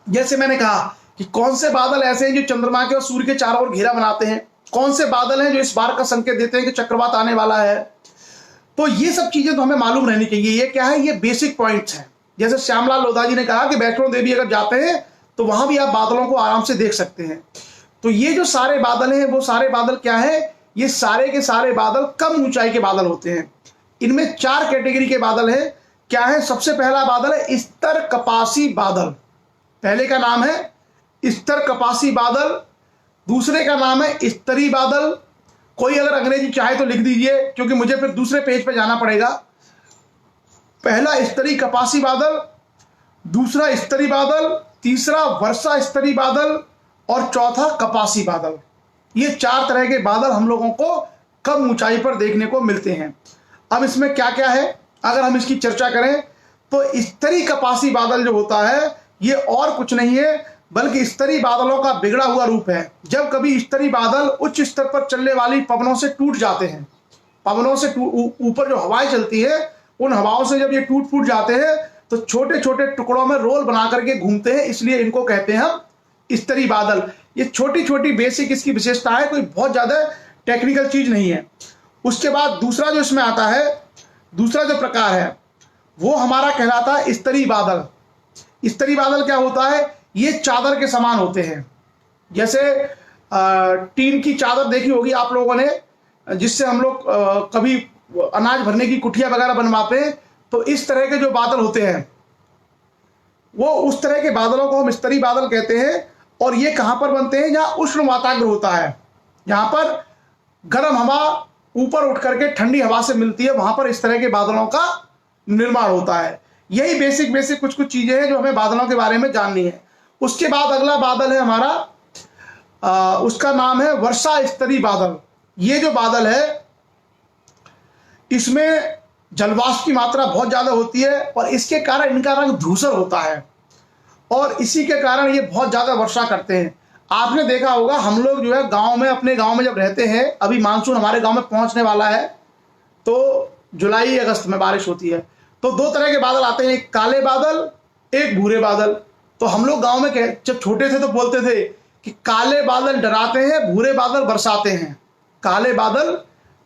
जैसे मैंने कहा कि कौन से बादल ऐसे हैं जो चंद्रमा के और सूर्य के चारों ओर घेरा बनाते हैं, कौन से बादल हैं जो इस बार का संकेत देते हैं कि चक्रवात आने वाला है। तो ये सब चीजें तो हमें मालूम रहनी चाहिए। ये क्या है? ये बेसिक पॉइंट्स हैं। जैसे श्यामलाल लोधा जी ने कहा कि वैष्णो देवी अगर जाते हैं तो वहां भी आप बादलों को आराम से देख सकते हैं। तो ये जो सारे बादल हैं वो सारे बादल क्या है, ये सारे के सारे बादल कम ऊंचाई के बादल होते हैं। इनमें 4 कैटेगरी के बादल हैं। क्या है, सबसे पहला बादल है स्तर कपासी बादल। पहले का नाम है स्तर कपासी बादल, दूसरे का नाम है स्तरी बादल। कोई अगर अंग्रेजी चाहे तो लिख दीजिए, क्योंकि मुझे फिर दूसरे पेज पे जाना पड़ेगा। पहला स्तरी कपासी बादल, दूसरा स्तरी बादल, तीसरा वर्षा स्तरी बादल और चौथा कपासी बादल। ये 4 तरह के बादल हम लोगों को कम ऊंचाई पर देखने को मिलते हैं। अब इसमें क्या क्या है, अगर हम इसकी चर्चा करें तो स्तरी कपासी बादल जो होता है ये और कुछ नहीं है बल्कि स्तरी बादलों का बिगड़ा हुआ रूप है। जब कभी स्तरी बादल उच्च स्तर पर चलने वाली पवनों से टूट जाते हैं, पवनों से ऊपर जो हवाएं चलती है उन हवाओं से जब ये टूट फूट जाते हैं तो छोटे छोटे टुकड़ों में रोल बना करके घूमते हैं, इसलिए इनको कहते हैं हम स्तरी बादल। ये छोटी छोटी बेसिक इसकी विशेषता है, कोई बहुत ज्यादा टेक्निकल चीज नहीं है। उसके बाद दूसरा जो इसमें आता है, दूसरा जो प्रकार है वो हमारा कहलाता है स्तरी बादल। स्तरी बादल क्या होता है, ये चादर के समान होते हैं। जैसे टीन की चादर देखी होगी आप लोगों ने, जिससे हम लोग कभी अनाज भरने की कुठिया वगैरह बनवाते हैं, तो इस तरह के जो बादल होते हैं वो उस तरह के बादलों को हम स्तरी बादल कहते हैं। और ये कहां पर बनते हैं, जहां उष्ण वाताग्र होता है, जहां पर गर्म हवा ऊपर उठ करके ठंडी हवा से मिलती है, वहां पर इस तरह के बादलों का निर्माण होता है। यही बेसिक बेसिक कुछ कुछ चीजें हैं जो हमें बादलों के बारे में जाननी है। उसके बाद अगला बादल है हमारा, उसका नाम है वर्षा स्तरी बादल। ये जो बादल है इसमें जलवाष्प की मात्रा बहुत ज्यादा होती है और इसके कारण इनका रंग धूसर होता है और इसी के कारण ये बहुत ज्यादा वर्षा करते हैं। आपने देखा होगा, हम लोग जो है गांव में, अपने गांव में जब रहते हैं, अभी मानसून हमारे गांव में पहुंचने वाला है, तो जुलाई अगस्त में बारिश होती है, तो 2 तरह के बादल आते हैं, एक काले बादल, एक भूरे बादल। तो हम लोग गांव में जब छोटे थे तो बोलते थे कि काले बादल डराते हैं, भूरे बादल बरसाते हैं। काले बादल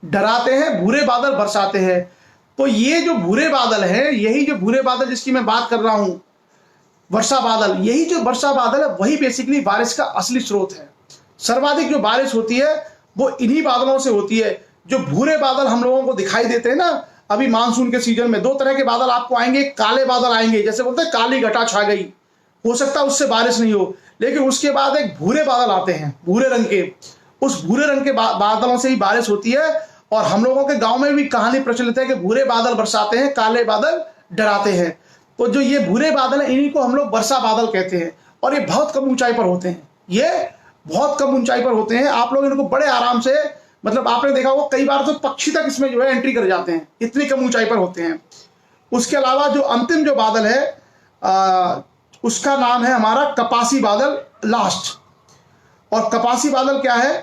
डराते हैं, भूरे बादल बरसाते हैं। तो ये जो भूरे बादल है, यही जो भूरे बादल जिसकी मैं बात कर रहा हूं, वर्षा बादल, यही जो वर्षा बादल है वही बेसिकली बारिश का असली स्रोत है। सर्वाधिक जो बारिश होती है वो इन्हीं बादलों से होती है। जो भूरे बादल हम लोगों को दिखाई देते हैं ना, अभी मानसून के सीजन में 2 तरह के बादल आपको आएंगे। काले बादल आएंगे, जैसे बोलते हैं काली घटा छा गई, हो सकता है उससे बारिश नहीं हो, लेकिन उसके बाद एक भूरे बादल आते हैं, भूरे रंग के। उस भूरे रंग के बादलों से ही बारिश होती है। और हम लोगों के गांव में भी कहानी प्रचलित है कि भूरे बादल बरसाते हैं, काले बादल डराते हैं। तो जो ये भूरे बादल हैं, इन्हीं को हम लोग वर्षा बादल कहते हैं। और ये बहुत कम ऊंचाई पर होते हैं, ये बहुत कम ऊंचाई पर होते हैं। आप लोग इनको बड़े आराम से, मतलब आपने देखा होगा कई बार तो पक्षी तक इसमें जो है एंट्री कर जाते हैं, इतनी कम ऊंचाई पर होते हैं। उसके अलावा जो अंतिम जो बादल है उसका नाम है हमारा कपासी बादल, लास्ट। और कपासी बादल क्या है,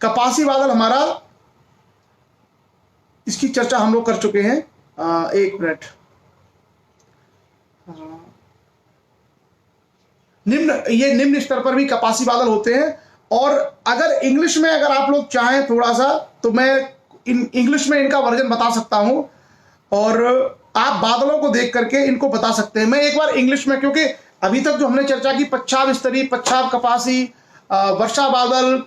कपासी बादल हमारा, इसकी चर्चा हम लोग कर चुके हैं। एक मिनट, ये निम्न स्तर पर भी कपासी बादल होते हैं। और अगर इंग्लिश में अगर आप लोग चाहें थोड़ा सा, तो मैं इंग्लिश में इनका वर्जन बता सकता हूं और आप बादलों को देख करके इनको बता सकते हैं। मैं एक बार इंग्लिश में, क्योंकि अभी तक जो हमने चर्चा की पच्छाव स्तरी, पच्छाव कपासी, वर्षा बादल,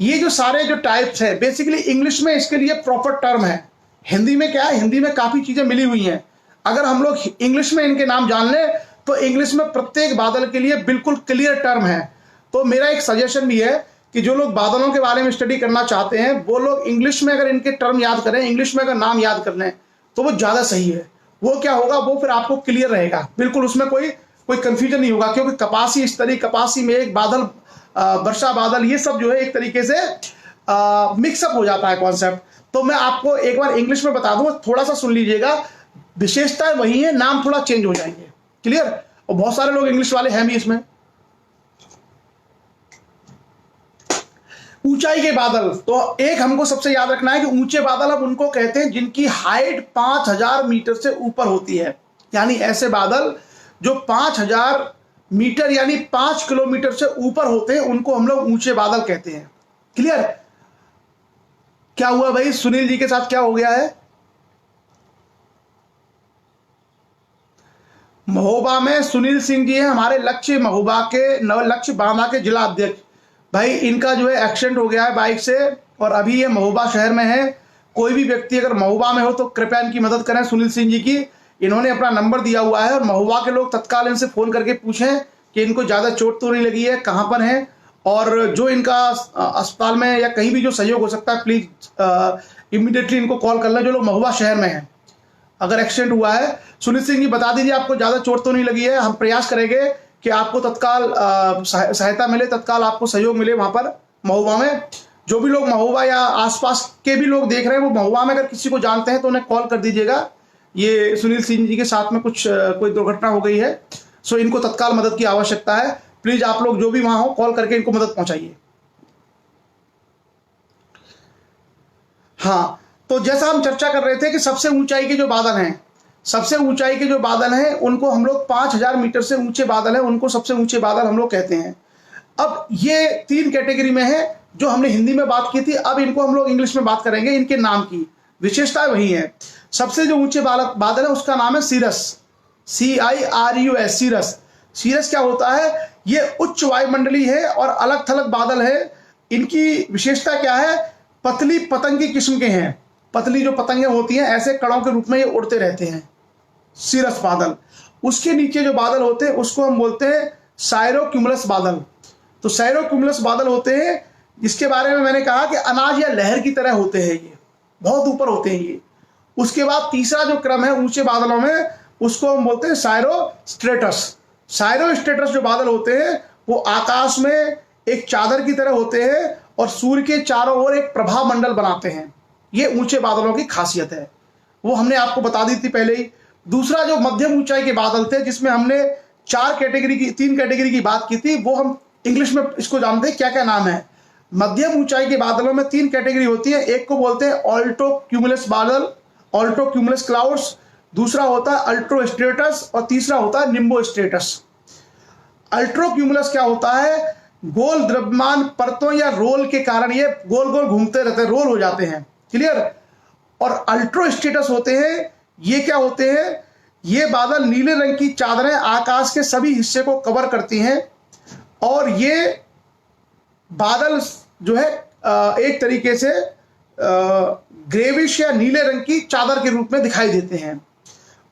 ये जो सारे जो टाइप्स है बेसिकली इंग्लिश में इसके लिए प्रॉपर टर्म है। हिंदी में क्या है, हिंदी में काफी चीजें मिली हुई हैं। अगर हम लोग इंग्लिश में इनके नाम जान लें तो इंग्लिश में प्रत्येक बादल के लिए बिल्कुल क्लियर टर्म है। तो मेरा एक सजेशन भी है कि जो लोग बादलों के बारे में स्टडी करना चाहते हैं वो लोग इंग्लिश में अगर इनके टर्म याद करें, इंग्लिश में अगर नाम याद कर लें तो वो ज्यादा सही है। वो क्या होगा, वो फिर आपको क्लियर रहेगा, बिल्कुल उसमें कोई कंफ्यूजन नहीं होगा। क्योंकि कपासी स्तरी, कपासी में एक बादल, वर्षा बादल, ये सब जो है एक तरीके से मिक्सअप हो जाता है कॉन्सेप्ट। तो मैं आपको एक बार इंग्लिश में बता दूं, थोड़ा सा सुन लीजिएगा, विशेषताएं वही है, नाम थोड़ा चेंज हो जाएंगे। क्लियर? और बहुत सारे लोग इंग्लिश वाले हैं भी इसमें। ऊंचाई के बादल, तो एक हमको सबसे याद रखना है कि ऊंचे बादल अब उनको कहते हैं जिनकी हाइट 5000 मीटर से ऊपर होती है। यानी ऐसे बादल जो 5000 मीटर यानी 5 किलोमीटर से ऊपर होते हैं, उनको हम लोग ऊंचे बादल कहते हैं। क्लियर? क्या हुआ भाई, सुनील जी के साथ क्या हो गया है? महोबा में सुनील सिंह जी हैं, हमारे लक्ष्य महोबा के लक्ष्य बांदा के जिला अध्यक्ष। भाई इनका जो है एक्सीडेंट हो गया है बाइक से, और अभी ये महोबा शहर में है। कोई भी व्यक्ति अगर महोबा में हो तो कृपया इनकी मदद करें, सुनील सिंह जी की। इन्होंने अपना नंबर दिया हुआ है, और महोबा के लोग तत्काल इनसे फ़ोन करके पूछें कि इनको ज़्यादा चोट तो नहीं लगी है, कहाँ पर हैं, और जो इनका अस्पताल में या कहीं भी जो सहयोग हो सकता है प्लीज़ इमीडिएटली इनको कॉल कर लें, जो लोग महोबा शहर में हैं। अगर एक्सीडेंट हुआ है, सुनील सिंह जी बता दीजिए आपको ज़्यादा चोट तो नहीं लगी है। हम प्रयास करेंगे कि आपको तत्काल सहायता मिले, तत्काल आपको सहयोग मिले वहाँ पर महोबा में। जो भी लोग महोबा या आसपास के भी लोग देख रहे हैं वो महोबा में अगर किसी को जानते हैं तो उन्हें कॉल कर दीजिएगा। ये सुनील सिंह जी के साथ में कोई दुर्घटना हो गई है, सो इनको तत्काल मदद की आवश्यकता है। प्लीज़ आप लोग जो भी वहाँ हो कॉल करके इनको मदद पहुँचाइए। हाँ, तो जैसा हम चर्चा कर रहे थे कि सबसे ऊंचाई के जो बादल हैं, सबसे ऊंचाई के जो बादल हैं उनको हम लोग 5000 मीटर से ऊंचे बादल हैं, उनको सबसे ऊंचे बादल हम लोग कहते हैं। अब ये 3 कैटेगरी में है, जो हमने हिंदी में बात की थी, अब इनको हम लोग इंग्लिश में बात करेंगे। इनके नाम की विशेषताएं वही है। सबसे जो ऊंचे बादल है उसका नाम है सीरस, CIRUS, सीरस। सीरस क्या होता है? ये उच्च वायुमंडलीय है और अलग थलग बादल है। इनकी विशेषता क्या है? पतली पतंग की किस्म के हैं। पतली जो पतंगें होती हैं ऐसे कणों के रूप में ये उड़ते रहते हैं, सीरस बादल। उसके नीचे जो बादल होते हैं उसको हम बोलते हैं साइरोक्यूमुलस बादल। तो साइरोक्यूमुलस बादल होते हैं, जिसके बारे में मैंने कहा कि अनाज या लहर की तरह होते हैं, ये बहुत ऊपर होते हैं ये। उसके बाद तीसरा जो क्रम है ऊंचे बादलों में, उसको हम बोलते हैं साइरोस्ट्रेटस। साइरोस्ट्रेटस जो बादल होते हैं वो आकाश में एक चादर की तरह होते हैं और सूर्य के चारों ओर एक प्रभा मंडल बनाते हैं। ये ऊंचे बादलों की खासियत है, वो हमने आपको बता दी थी पहले ही। दूसरा जो मध्यम ऊंचाई के बादल थे, जिसमें हमने 3 कैटेगरी की बात की थी, वो हम इंग्लिश में इसको जानते हैं, क्या क्या नाम है। मध्यम ऊंचाई के बादलों में 3 कैटेगरी होती है। एक को बोलते हैं ऑल्टो क्यूमुलस बादल, ऑल्टो क्यूमुलस क्लाउड्स। दूसरा होता है अल्ट्रो स्ट्रेटस, और तीसरा होता है निम्बो स्ट्रेटस। अल्ट्रो क्यूमुलस क्या होता है? गोल द्रव्यमान परतों या रोल के कारण ये गोल गोल घूमते रहते हैं, रोल हो जाते हैं, क्लियर। और अल्ट्रो स्ट्रेटस होते हैं, ये क्या होते हैं? ये बादल नीले रंग की चादरें आकाश के सभी हिस्से को कवर करती हैं, और ये बादल जो है एक तरीके से ग्रेविश या नीले रंग की चादर के रूप में दिखाई देते हैं।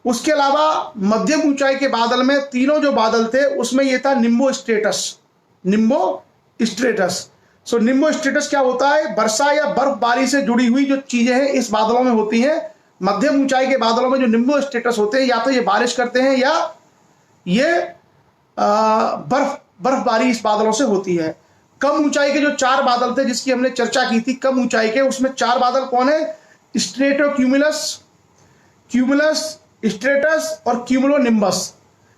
उसके अलावा मध्यम ऊंचाई के बादल में तीनों जो बादल थे उसमें ये था निम्बो स्ट्रेटस। निम्बो स्ट्रेटस, सो निम्बो स्ट्रेटस क्या होता है? वर्षा या बर्फबारी से जुड़ी हुई जो चीजें हैं इस बादलों में होती हैं। मध्यम ऊंचाई के बादलों में जो निम्बो स्ट्रेटस होते हैं, या तो ये बारिश करते हैं या ये बर्फबारी इस बादलों से होती है। कम ऊंचाई के जो 4 बादल थे जिसकी हमने चर्चा की थी, कम ऊंचाई के, उसमें 4 बादल कौन है? स्ट्रेटोक्यूमुलस, क्यूमुलस, स्ट्रेटस और क्यूमुलोनिम्बस।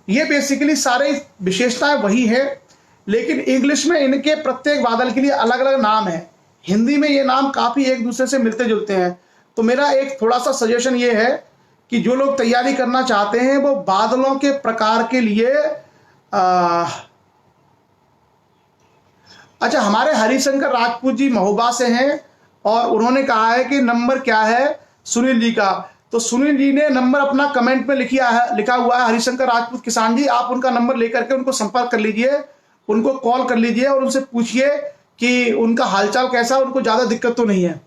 ये बेसिकली सारे विशेषताएं वही है, लेकिन इंग्लिश में इनके प्रत्येक बादल के लिए अलग अलग नाम है। हिंदी में ये नाम काफ़ी एक दूसरे से मिलते जुलते हैं। तो मेरा एक थोड़ा सा सजेशन ये है कि जो लोग तैयारी करना चाहते हैं वो बादलों के प्रकार के लिए अच्छा, हमारे हरिशंकर राजपूत जी महोबा से हैं, और उन्होंने कहा है कि नंबर क्या है सुनील जी का। तो सुनील जी ने नंबर अपना कमेंट में लिखा हुआ है, हरिशंकर राजपूत किसान जी। आप उनका नंबर लेकर के उनको संपर्क कर लीजिए, उनको कॉल कर लीजिए और उनसे पूछिए कि उनका हालचाल कैसा, उनको ज़्यादा दिक्कत तो नहीं है।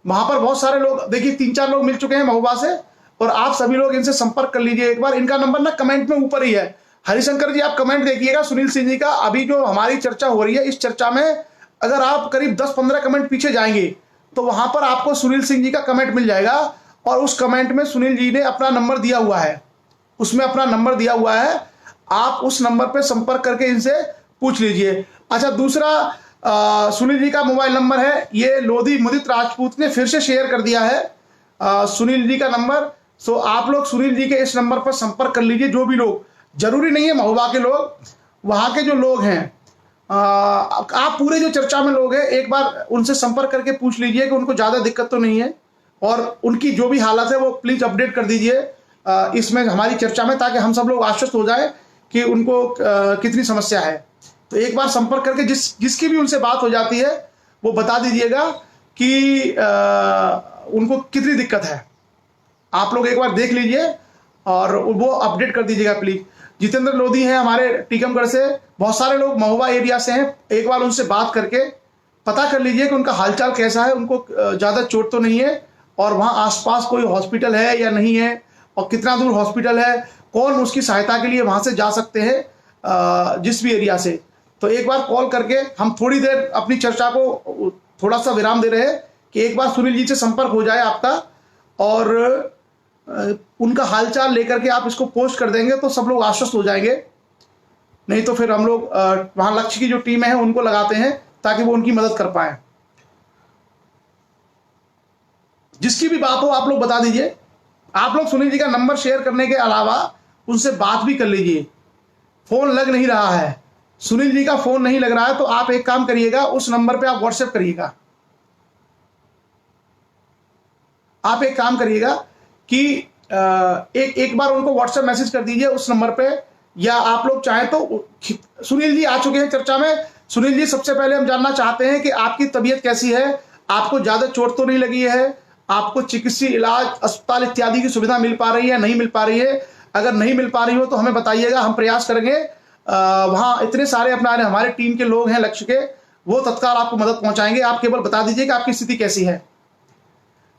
वहां पर बहुत सारे लोग, देखिए 3-4 लोग मिल चुके हैं महोबा से, और आप सभी लोग इनसे संपर्क कर लीजिए एक बार। इनका नंबर ना कमेंट में ऊपर ही है। हरिशंकर जी आप कमेंट देखिएगा सुनील सिंह जी का। अभी जो हमारी चर्चा हो रही है, इस चर्चा में अगर आप करीब 10-15 कमेंट पीछे जाएंगे तो वहां पर आपको सुनील सिंह जी का कमेंट मिल जाएगा, और उस कमेंट में सुनील जी ने अपना नंबर दिया हुआ है, उसमें अपना नंबर दिया हुआ है। आप उस नंबर पर संपर्क करके इनसे पूछ लीजिए। अच्छा, दूसरा सुनील जी का मोबाइल नंबर है, ये लोधी मुदित राजपूत ने फिर से शेयर कर दिया है सुनील जी का नंबर। सो आप लोग सुनील जी के इस नंबर पर संपर्क कर लीजिए। जो भी लोग, जरूरी नहीं है महोबा के लोग, वहाँ के जो लोग हैं, आप पूरे जो चर्चा में लोग हैं एक बार उनसे संपर्क करके पूछ लीजिए कि उनको ज़्यादा दिक्कत तो नहीं है, और उनकी जो भी हालत है वो प्लीज़ अपडेट कर दीजिए इसमें हमारी चर्चा में, ताकि हम सब लोग आश्वस्त हो जाए कि उनको कितनी समस्या है। तो एक बार संपर्क करके जिसकी भी उनसे बात हो जाती है वो बता दीजिएगा कि उनको कितनी दिक्कत है। आप लोग एक बार देख लीजिए और वो अपडेट कर दीजिएगा प्लीज। जितेंद्र लोधी हैं हमारे टीकमगढ़ से, बहुत सारे लोग महोबा एरिया से हैं, एक बार उनसे बात करके पता कर लीजिए कि उनका हालचाल कैसा है, उनको ज़्यादा चोट तो नहीं है, और वहाँ आसपास कोई हॉस्पिटल है या नहीं है, और कितना दूर हॉस्पिटल है, कौन उसकी सहायता के लिए वहाँ से जा सकते हैं जिस भी एरिया से। तो एक बार कॉल करके हम थोड़ी देर अपनी चर्चा को थोड़ा सा विराम दे रहे हैं कि एक बार सुनील जी से संपर्क हो जाए आपका, और उनका हालचाल लेकर के आप इसको पोस्ट कर देंगे तो सब लोग आश्वस्त हो जाएंगे। नहीं तो फिर हम लोग वहाँ लक्ष्य की जो टीम है उनको लगाते हैं ताकि वो उनकी मदद कर पाए। जिसकी भी बात हो आप लोग बता दीजिए। आप लोग सुनील जी का नंबर शेयर करने के अलावा उनसे बात भी कर लीजिए। फोन लग नहीं रहा है, सुनील जी का फोन नहीं लग रहा है, तो आप एक काम करिएगा, उस नंबर पे आप व्हाट्सएप करिएगा। आप एक काम करिएगा कि एक बार उनको व्हाट्सएप मैसेज कर दीजिए उस नंबर पे, या आप लोग चाहें तो सुनील जी आ चुके हैं चर्चा में। सुनील जी, सबसे पहले हम जानना चाहते हैं कि आपकी तबीयत कैसी है, आपको ज्यादा चोट तो नहीं लगी है, आपको चिकित्सीय इलाज, अस्पताल इत्यादि की सुविधा मिल पा रही है, नहीं मिल पा रही है? अगर नहीं मिल पा रही हो तो हमें बताइएगा, हम प्रयास करेंगे। वहाँ इतने सारे अपना हमारे टीम के लोग हैं लक्ष्य के, वो तत्काल आपको मदद पहुंचाएंगे। आप केवल बता दीजिए कि आपकी स्थिति कैसी है।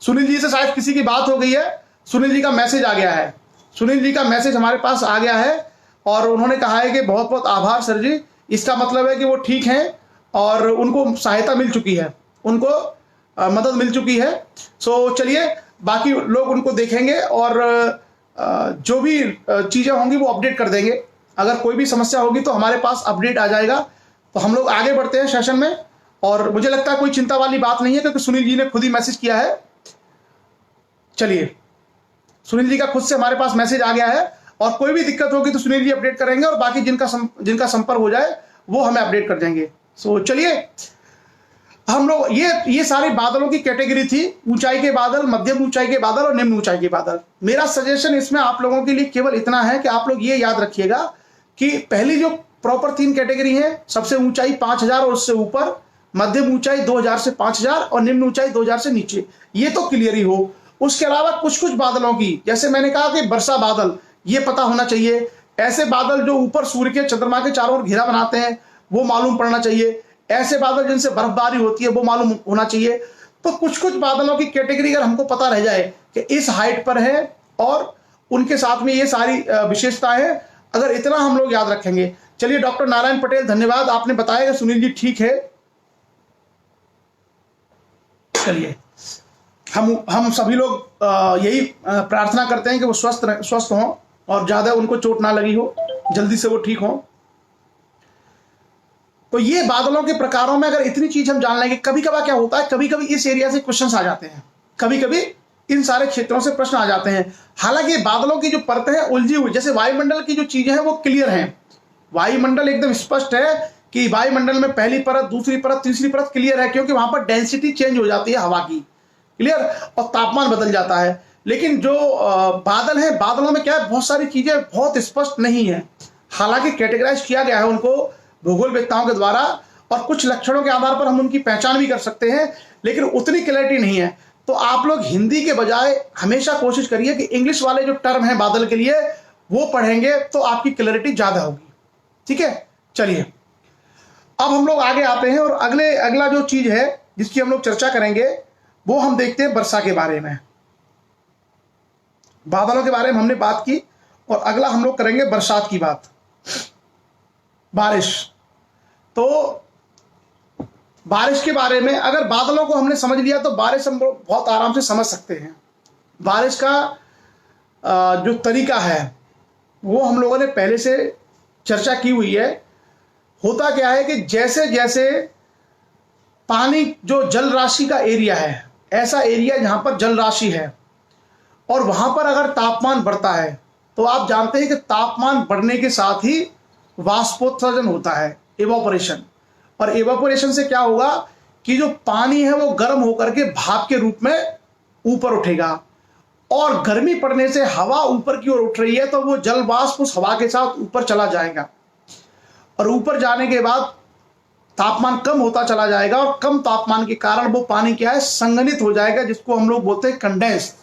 सुनील जी से शायद किसी की बात हो गई है, सुनील जी का मैसेज आ गया है, सुनील जी का मैसेज हमारे पास आ गया है, और उन्होंने कहा है कि बहुत बहुत आभार सर जी। इसका मतलब है कि वो ठीक हैं और उनको सहायता मिल चुकी है, उनको मदद मिल चुकी है। सो चलिए, बाकी लोग उनको देखेंगे और जो भी चीज़ें होंगी वो अपडेट कर देंगे। अगर कोई भी समस्या होगी तो हमारे पास अपडेट आ जाएगा। तो हम लोग आगे बढ़ते हैं सेशन में, और मुझे लगता है कोई चिंता वाली बात नहीं है क्योंकि सुनील जी ने खुद ही मैसेज किया है। चलिए, सुनील जी का खुद से हमारे पास मैसेज आ गया है, और कोई भी दिक्कत होगी तो सुनील जी अपडेट करेंगे, और बाकी जिनका संपर्क हो जाए वो हमें अपडेट कर देंगे। सो चलिए, हम लोग ये सारी बादलों की कैटेगरी थी, ऊंचाई के बादल, मध्यम ऊंचाई के बादल और निम्न ऊंचाई के बादल। मेरा सजेशन इसमें आप लोगों के लिए केवल इतना है कि आप लोग ये याद रखिएगा कि पहली जो प्रॉपर 3 कैटेगरी है, सबसे ऊंचाई 5000 और उससे ऊपर, मध्यम ऊंचाई 2000 से 5000 और निम्न ऊंचाई 2000 से नीचे, ये तो क्लियर ही हो। उसके अलावा कुछ कुछ बादलों की, जैसे मैंने कहा कि वर्षा बादल, ये पता होना चाहिए। ऐसे बादल जो ऊपर सूर्य के, चंद्रमा के चारों ओर घेरा बनाते हैं, वो मालूम पड़ना चाहिए। ऐसे बादल जिनसे बर्फबारी होती है वो मालूम होना चाहिए। तो कुछ कुछ बादलों की कैटेगरी अगर हमको पता रह जाए कि इस हाइट पर है और उनके साथ में ये सारी विशेषताएं हैं, अगर इतना हम लोग याद रखेंगे। चलिए, डॉक्टर नारायण पटेल, धन्यवाद, आपने बताया कि सुनील जी ठीक है। चलिए, हम सभी लोग यही प्रार्थना करते हैं कि वो स्वस्थ हों और ज्यादा उनको चोट ना लगी हो, जल्दी से वो ठीक हों। तो ये बादलों के प्रकारों में अगर इतनी चीज हम जान लेंगे, कभी कभार क्या होता है, कभी कभी इस एरिया से क्वेश्चंस आ जाते हैं, कभी कभी इन सारे क्षेत्रों से प्रश्न आ जाते हैं। हालांकि बादलों की जो परतें हैं उलझी हुई, जैसे वायुमंडल की जो चीजें हैं वो क्लियर हैं, वायुमंडल एकदम स्पष्ट है कि वायुमंडल में पहली परत, दूसरी परत, तीसरी परत क्लियर है, क्योंकि वहां पर डेंसिटी चेंज हो जाती है हवा की, क्लियर, और तापमान बदल जाता है। लेकिन जो बादल हैं, बादलों में क्या है, बहुत सारी चीजें बहुत स्पष्ट नहीं है। हालांकि कैटेगराइज किया गया है उनको भूगोलवेत्ताओं के द्वारा, और कुछ लक्षणों के आधार पर हम उनकी पहचान भी कर सकते हैं, लेकिन उतनी क्लैरिटी नहीं है। तो आप लोग हिंदी के बजाय हमेशा कोशिश करिए कि इंग्लिश वाले जो टर्म हैं बादल के लिए वो पढ़ेंगे तो आपकी क्लैरिटी ज्यादा होगी। ठीक है, चलिए अब हम लोग आगे आते हैं, और अगला जो चीज है जिसकी हम लोग चर्चा करेंगे वो हम देखते हैं वर्षा के बारे में। बादलों के बारे में हमने बात की, और अगला हम लोग करेंगे बरसात की बात, बारिश। तो बारिश के बारे में अगर बादलों को हमने समझ लिया तो बारिश हम बहुत आराम से समझ सकते हैं। बारिश का जो तरीका है वो हम लोगों ने पहले से चर्चा की हुई है। होता क्या है कि जैसे जैसे पानी, जो जल राशि का एरिया है, ऐसा एरिया जहां पर जल राशि है और वहां पर अगर तापमान बढ़ता है तो आप जानते हैं कि तापमान बढ़ने के साथ ही वाष्पोत्सर्जन होता है, एवापोरेशन। और एवापोरेशन से क्या होगा कि जो पानी है वो गर्म होकर के भाप के रूप में ऊपर उठेगा, और गर्मी पड़ने से हवा ऊपर की ओर उठ रही है तो वो जल वाष्प उस हवा के साथ ऊपर चला जाएगा, और ऊपर जाने के बाद तापमान कम होता चला जाएगा, और कम तापमान के कारण वो पानी क्या है, संघनित हो जाएगा, जिसको हम लोग बोलते हैं कंडेंस।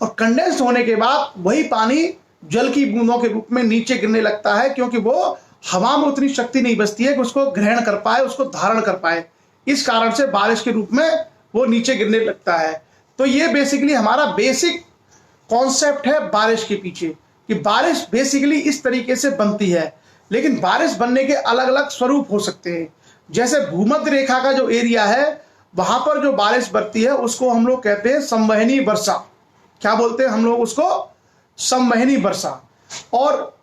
और कंडेंस होने के बाद वही पानी जल की बूंदों के रूप में नीचे गिरने लगता है, क्योंकि वो हवा में उतनी शक्ति नहीं बचती है कि उसको ग्रहण कर पाए, उसको धारण कर पाए। इस कारण से बारिश के रूप में वो नीचे गिरने लगता है। तो ये बेसिकली हमारा बेसिक कॉन्सेप्ट है बारिश के पीछे, कि बारिश बेसिकली इस तरीके से बनती है। लेकिन बारिश बनने के अलग अलग स्वरूप हो सकते हैं। जैसे भूमध्य रेखा का जो एरिया है वहां पर जो बारिश बरती है उसको हम लोग कहते हैं संवहनी वर्षा। क्या बोलते हैं हम लोग उसको? संवहनी वर्षा। और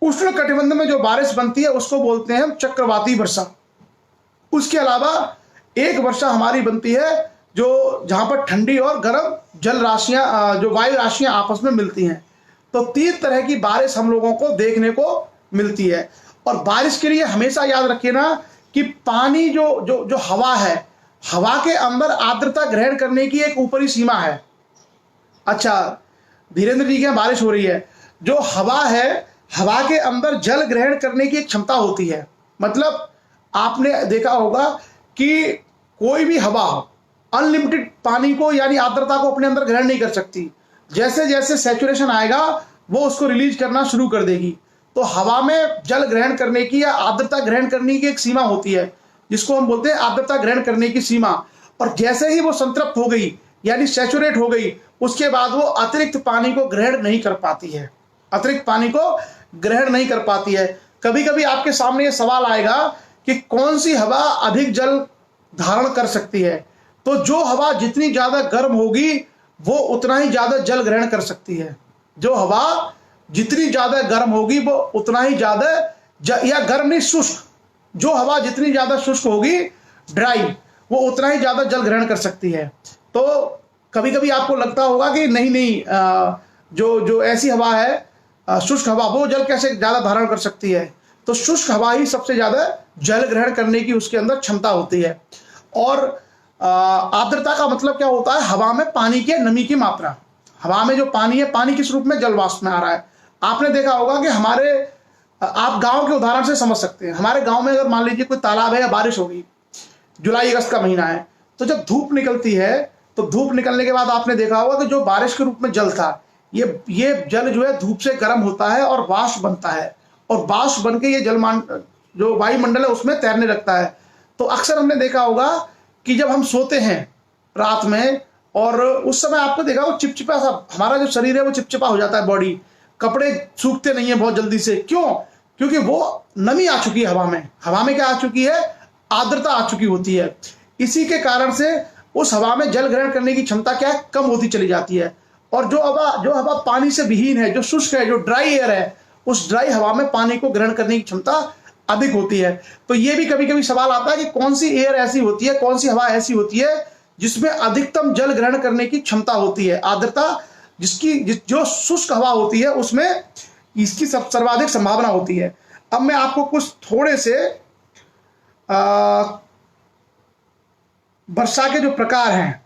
उष्ण कटिबंध में जो बारिश बनती है उसको बोलते हैं हम चक्रवाती वर्षा। उसके अलावा एक वर्षा हमारी बनती है जो जहां पर ठंडी और गर्म जल राशियां, जो वायु राशियां आपस में मिलती हैं। तो 3 तरह की बारिश हम लोगों को देखने को मिलती है। और बारिश के लिए हमेशा याद रखिए ना कि पानी जो जो जो हवा है, हवा के अंदर आर्द्रता ग्रहण करने की एक ऊपरी सीमा है। अच्छा धीरेन्द्र जी, क्या बारिश हो रही है? जो हवा है, हवा के अंदर जल ग्रहण करने की एक क्षमता होती है। मतलब आपने देखा होगा कि कोई भी हवा अनलिमिटेड पानी को यानी आर्द्रता को अपने अंदर ग्रहण नहीं कर सकती। जैसे जैसे सैचुरेशन आएगा वो उसको रिलीज करना शुरू कर देगी। तो हवा में जल ग्रहण करने की या आर्द्रता ग्रहण करने की एक सीमा होती है, जिसको हम बोलते हैं आर्द्रता ग्रहण करने की सीमा। और जैसे ही वो संतृप्त हो गई यानी सैचुरेट हो गई, उसके बाद वो अतिरिक्त पानी को ग्रहण नहीं कर पाती है, अतिरिक्त पानी को ग्रहण नहीं कर पाती है। कभी कभी आपके सामने ये सवाल आएगा कि कौन सी हवा अधिक जल धारण कर सकती है। तो जो हवा जितनी ज्यादा गर्म होगी वो उतना ही ज्यादा जल ग्रहण कर सकती है। जो हवा जितनी ज्यादा गर्म होगी वो उतना ही ज्यादा या गर्म नहीं, शुष्क, जो हवा जितनी ज्यादा शुष्क होगी, ड्राई, वो उतना ही ज्यादा जल ग्रहण कर सकती है। तो कभी कभी आपको लगता होगा कि नहीं नहीं, जो जो ऐसी हवा है शुष्क हवा, वो जल कैसे ज्यादा धारण कर सकती है? तो शुष्क हवा ही सबसे ज्यादा जल ग्रहण करने की उसके अंदर क्षमता होती है। और आर्द्रता का मतलब क्या होता है? हवा में पानी की नमी की मात्रा। हवा में जो पानी है, पानी किस रूप में? जल वाष्प में आ रहा है। आपने देखा होगा कि आप गांव के उदाहरण से समझ सकते हैं। हमारे गांव में अगर मान लीजिए कोई तालाब है या बारिश हो गई, जुलाई अगस्त का महीना है, तो जब धूप निकलती है तो धूप निकलने के बाद आपने देखा होगा कि जो बारिश के रूप में जल था, ये जल जो है धूप से गर्म होता है और वाष्प बनता है, और वाष्प बन के ये जो वायुमंडल है उसमें तैरने लगता है। तो अक्सर हमने देखा होगा कि जब हम सोते हैं रात में, और उस समय आपको देखा वो चिपचिपा सा हमारा जो शरीर है वो चिपचिपा हो जाता है, बॉडी, कपड़े सूखते नहीं है बहुत जल्दी से। क्यों? क्योंकि वो नमी आ चुकी है हवा में। हवा में क्या आ चुकी है? आर्द्रता आ चुकी होती है। इसी के कारण से उस हवा में जल ग्रहण करने की क्षमता क्या है? कम होती चली जाती है। और जो हवा पानी से विहीन है, जो शुष्क है, जो ड्राई एयर है, उस ड्राई हवा में पानी को ग्रहण करने की क्षमता अधिक होती है। तो ये भी कभी कभी सवाल आता है कि कौन सी एयर ऐसी होती है, कौन सी हवा ऐसी होती है जिसमें अधिकतम जल ग्रहण करने की क्षमता होती है? आर्द्रता जो शुष्क हवा होती है उसमें इसकी सर्वाधिक संभावना होती है। अब मैं आपको कुछ थोड़े से वर्षा के जो प्रकार हैं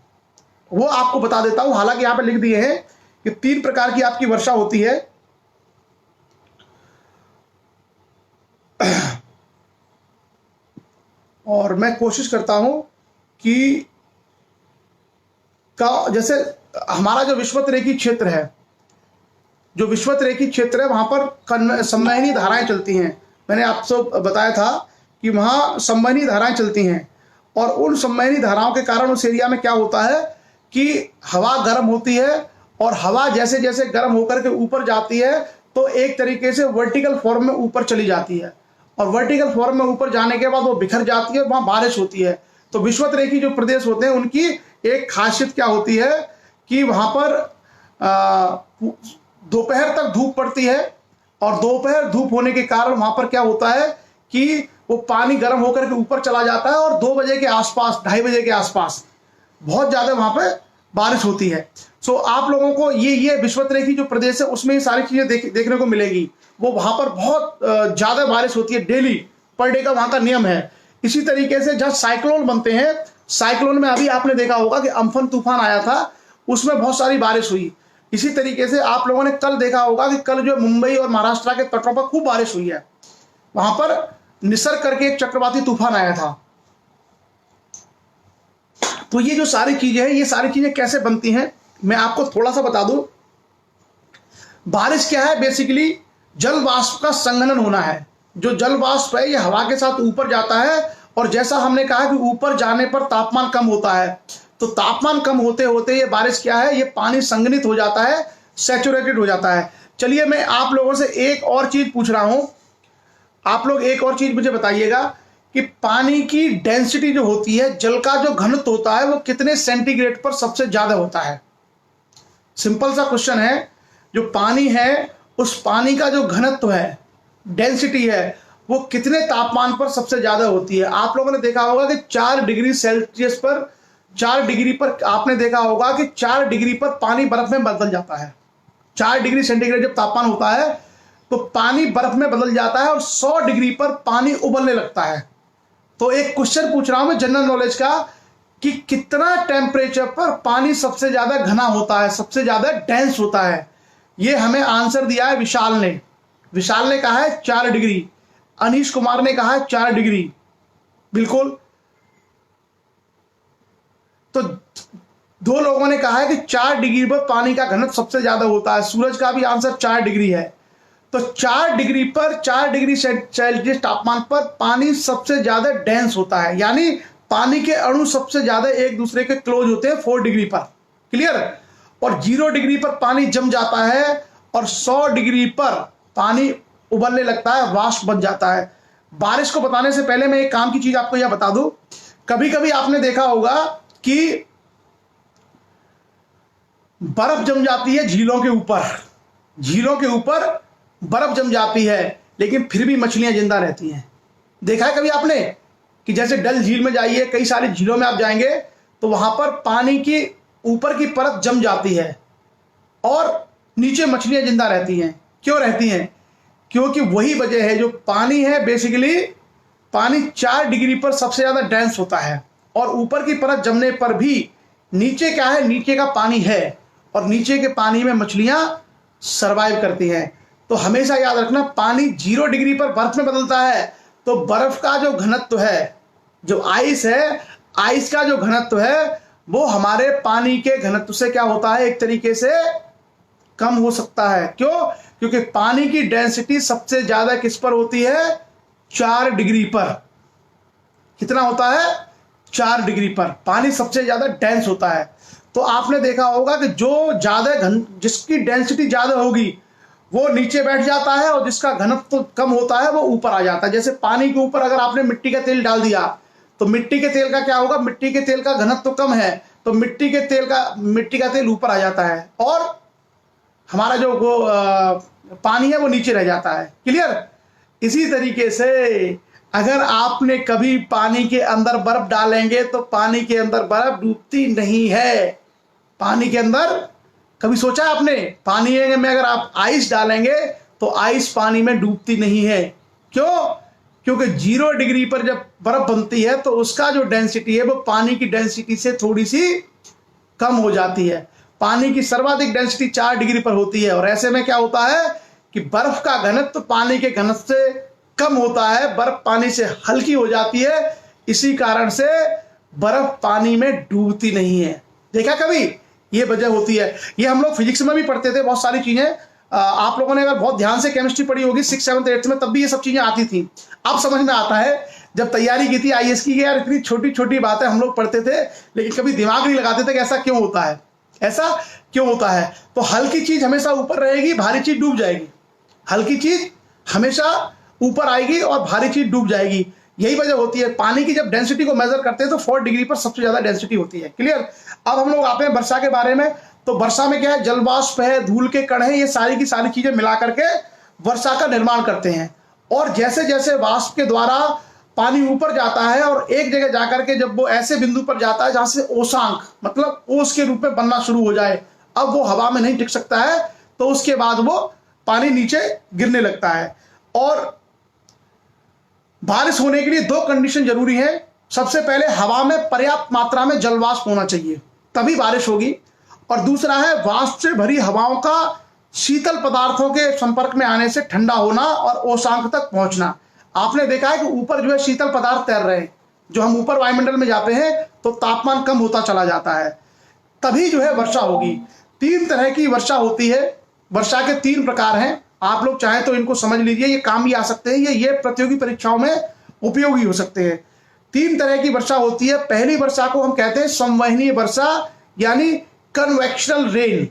वो आपको बता देता हूं। हालांकि यहां पर लिख दिए हैं कि 3 प्रकार की आपकी वर्षा होती है। और मैं कोशिश करता हूं कि जैसे हमारा जो विषुवत-रेखी क्षेत्र है, जो विषुवत-रेखी क्षेत्र है वहां पर संवहनी धाराएं चलती हैं। मैंने आपसे बताया था कि वहां संवहनी धाराएं चलती हैं, और उन संवहनी धाराओं के कारण उस एरिया में क्या होता है कि हवा गर्म होती है, और हवा जैसे जैसे गर्म होकर के ऊपर जाती है तो एक तरीके से वर्टिकल फॉर्म में ऊपर चली जाती है, और वर्टिकल फॉर्म में ऊपर जाने के बाद वो बिखर जाती है, वहां बारिश होती है। तो विषुवत-रेखी जो प्रदेश होते हैं उनकी एक खासियत क्या होती है कि वहां पर दोपहर तक धूप पड़ती है, और दोपहर धूप होने के कारण वहां पर क्या होता है कि वो पानी गर्म होकर के ऊपर चला जाता है, और 2 बजे के आसपास, 2:30 बजे के आसपास बहुत ज्यादा वहां पर बारिश होती है। सो आप लोगों को ये विषुवत-रेखी जो प्रदेश है उसमें ये सारी चीजें देखने को मिलेगी। वो वहां पर बहुत ज्यादा बारिश होती है, डेली पर डे का वहां का नियम है। इसी तरीके से जब साइक्लोन बनते हैं, साइक्लोन में अभी आपने देखा होगा कि अम्फन तूफान आया था, उसमें बहुत सारी बारिश हुई। इसी तरीके से आप लोगों ने कल देखा होगा कि कल जो मुंबई और महाराष्ट्र के तटों पर खूब बारिश हुई है, वहां पर निसर्ग करके एक चक्रवाती तूफान आया था। तो ये जो सारी चीजें हैं, ये सारी चीजें कैसे बनती हैं मैं आपको थोड़ा सा बता दूं, बारिश क्या है, बेसिकली जल वाष्प का संघनन होना है। जो जल वाष्प है ये हवा के साथ ऊपर जाता है, और जैसा हमने कहा कि ऊपर जाने पर तापमान कम होता है, तो तापमान कम होते होते ये बारिश क्या है, ये पानी संघनित हो जाता है, सैचुरेटेड हो जाता है। चलिए मैं आप लोगों से एक और चीज पूछ रहा हूं, आप लोग एक और चीज मुझे बताइएगा कि पानी की डेंसिटी जो होती है, जल का जो घनत्व होता है, वो कितने सेंटीग्रेड पर सबसे ज्यादा होता है? सिंपल सा क्वेश्चन है। जो पानी है उस पानी का जो घनत्व है, डेंसिटी है, वो कितने तापमान पर सबसे ज्यादा होती है? आप लोगों ने देखा होगा कि 4 डिग्री सेल्सियस पर, 4 डिग्री पर आपने देखा होगा कि 4 डिग्री पर पानी बर्फ में बदल जाता है। 4 डिग्री सेंटीग्रेड जब तापमान होता है तो पानी बर्फ में बदल जाता है, और 100 डिग्री पर पानी उबलने लगता है। तो एक क्वेश्चन पूछ रहा हूं मैं जनरल नॉलेज का, कि कितना टेम्परेचर पर पानी सबसे ज्यादा घना होता है, सबसे ज्यादा डेंस होता है? ये हमें आंसर दिया है विशाल ने। विशाल ने कहा है 4 डिग्री, अनीश कुमार ने कहा है 4 डिग्री। बिल्कुल, तो 2 लोगों ने कहा है कि 4 डिग्री पर पानी का घनत्व सबसे ज्यादा होता है। सूरज का भी आंसर 4 डिग्री है। तो 4 डिग्री पर, 4 डिग्री सेल्सियस तापमान पर पानी सबसे ज्यादा डेंस होता है, यानी पानी के अणु सबसे ज्यादा एक दूसरे के क्लोज होते हैं 4 डिग्री पर। क्लियर? और 0 डिग्री पर पानी जम जाता है, और 100 डिग्री पर पानी उबलने लगता है, वाष्प बन जाता है। बारिश को बताने से पहले मैं एक काम की चीज आपको यह बता दूं, कभी कभी आपने देखा होगा कि बर्फ जम जाती है झीलों के ऊपर, झीलों के ऊपर बर्फ जम जाती है, लेकिन फिर भी मछलियां जिंदा रहती हैं। देखा है कभी आपने कि जैसे डल झील में जाइए, कई सारी झीलों में आप जाएंगे तो वहां पर पानी की ऊपर की परत जम जाती है और नीचे मछलियां जिंदा रहती हैं। क्यों रहती हैं? क्योंकि वही वजह है, जो पानी है बेसिकली, पानी 4 डिग्री पर सबसे ज्यादा डेंस होता है, और ऊपर की परत जमने पर भी नीचे क्या है, नीचे का पानी है, और नीचे के पानी में मछलियां सरवाइव करती हैं। तो हमेशा याद रखना, पानी 0 डिग्री पर बर्फ में बदलता है, तो बर्फ का जो घनत्व है, जो आइस है, आइस का जो घनत्व है, वो हमारे पानी के घनत्व से क्या होता है, एक तरीके से कम हो सकता है। क्यों? क्योंकि पानी की डेंसिटी सबसे ज्यादा किस पर होती है? 4 डिग्री पर। कितना होता है? 4 डिग्री पर पानी सबसे ज्यादा डेंस होता है। तो आपने देखा होगा कि जो ज्यादा जिसकी डेंसिटी ज्यादा होगी वो नीचे बैठ जाता है, और जिसका घनत्व कम होता है वो ऊपर आ जाता है। जैसे पानी के ऊपर अगर आपने मिट्टी का तेल डाल दिया, तो मिट्टी के तेल का क्या होगा, मिट्टी के तेल का घनत्व कम है, तो मिट्टी का तेल ऊपर आ जाता है, और हमारा जो पानी है वो नीचे रह जाता है। क्लियर? इसी तरीके से अगर आपने कभी पानी के अंदर बर्फ डालेंगे तो पानी के अंदर बर्फ डूबती नहीं है। पानी के अंदर, कभी सोचा आपने, पानी में अगर आप आइस डालेंगे तो आइस पानी में डूबती नहीं है। क्यों? क्योंकि 0 डिग्री पर जब बर्फ बनती है तो उसका जो डेंसिटी है वो पानी की डेंसिटी से थोड़ी सी कम हो जाती है। पानी की सर्वाधिक डेंसिटी 4 डिग्री पर होती है, और ऐसे में क्या होता है कि बर्फ का घनत्व पानी के घनत्व से कम होता है, बर्फ पानी से हल्की हो जाती है, इसी कारण से बर्फ पानी में डूबती नहीं है। देखा कभी? ये वजह होती है। ये हम लोग फिजिक्स में भी पढ़ते थे बहुत सारी चीजें। आप लोगों ने अगर बहुत ध्यान से केमिस्ट्री पढ़ी होगी 6th 7th 8th में, तब भी ये सब चीजें आती थी। अब समझ में आता है जब तैयारी की थी आईएएस की, यार इतनी छोटी छोटी बातें हम लोग पढ़ते थे, लेकिन कभी दिमाग नहीं लगाते थे कि ऐसा क्यों होता है, ऐसा क्यों होता है। तो हल्की चीज हमेशा ऊपर रहेगी, भारी चीज डूब जाएगी। हल्की चीज हमेशा ऊपर आएगी और भारी चीज डूब जाएगी। यही वजह होती है। पानी की जब डेंसिटी को मेजर करते हैं तो 4 डिग्री पर सबसे ज्यादा डेंसिटी होती है। क्लियर? अब हम लोग आते हैं वर्षा के बारे में। तो वर्षा में क्या है, जलवाष्प है, धूल के कण है, ये सारी की सारी चीजें मिला करके वर्षा का निर्माण करते हैं। और जैसे जैसे वाष्प के द्वारा पानी ऊपर जाता है और एक जगह जाकर के जब वो ऐसे बिंदु पर जाता है जहां से ओसांक, मतलब ओस के रूप में बनना शुरू हो जाए, अब वो हवा में नहीं टिक सकता है, तो उसके बाद वो पानी नीचे गिरने लगता है। और बारिश होने के लिए 2 कंडीशन जरूरी है। सबसे पहले हवा में पर्याप्त मात्रा में जलवाष्प होना चाहिए, तभी बारिश होगी। और दूसरा है वाष्प से भरी हवाओं का शीतल पदार्थों के संपर्क में आने से ठंडा होना और ओसांक तक पहुंचना। आपने देखा है कि ऊपर जो है शीतल पदार्थ तैर रहे हैं, जो हम ऊपर वायुमंडल में जाते हैं तो तापमान कम होता चला जाता है। तभी जो है वर्षा होगी। 3 तरह की वर्षा होती है। वर्षा के 3 प्रकार हैं। आप लोग चाहें तो इनको समझ लीजिए, ये काम भी आ सकते हैं, ये प्रतियोगी परीक्षाओं में उपयोगी हो सकते हैं। 3 तरह की वर्षा होती है। पहली वर्षा को हम कहते हैं संवहनीय वर्षा यानी कन्वेक्शनल रेन,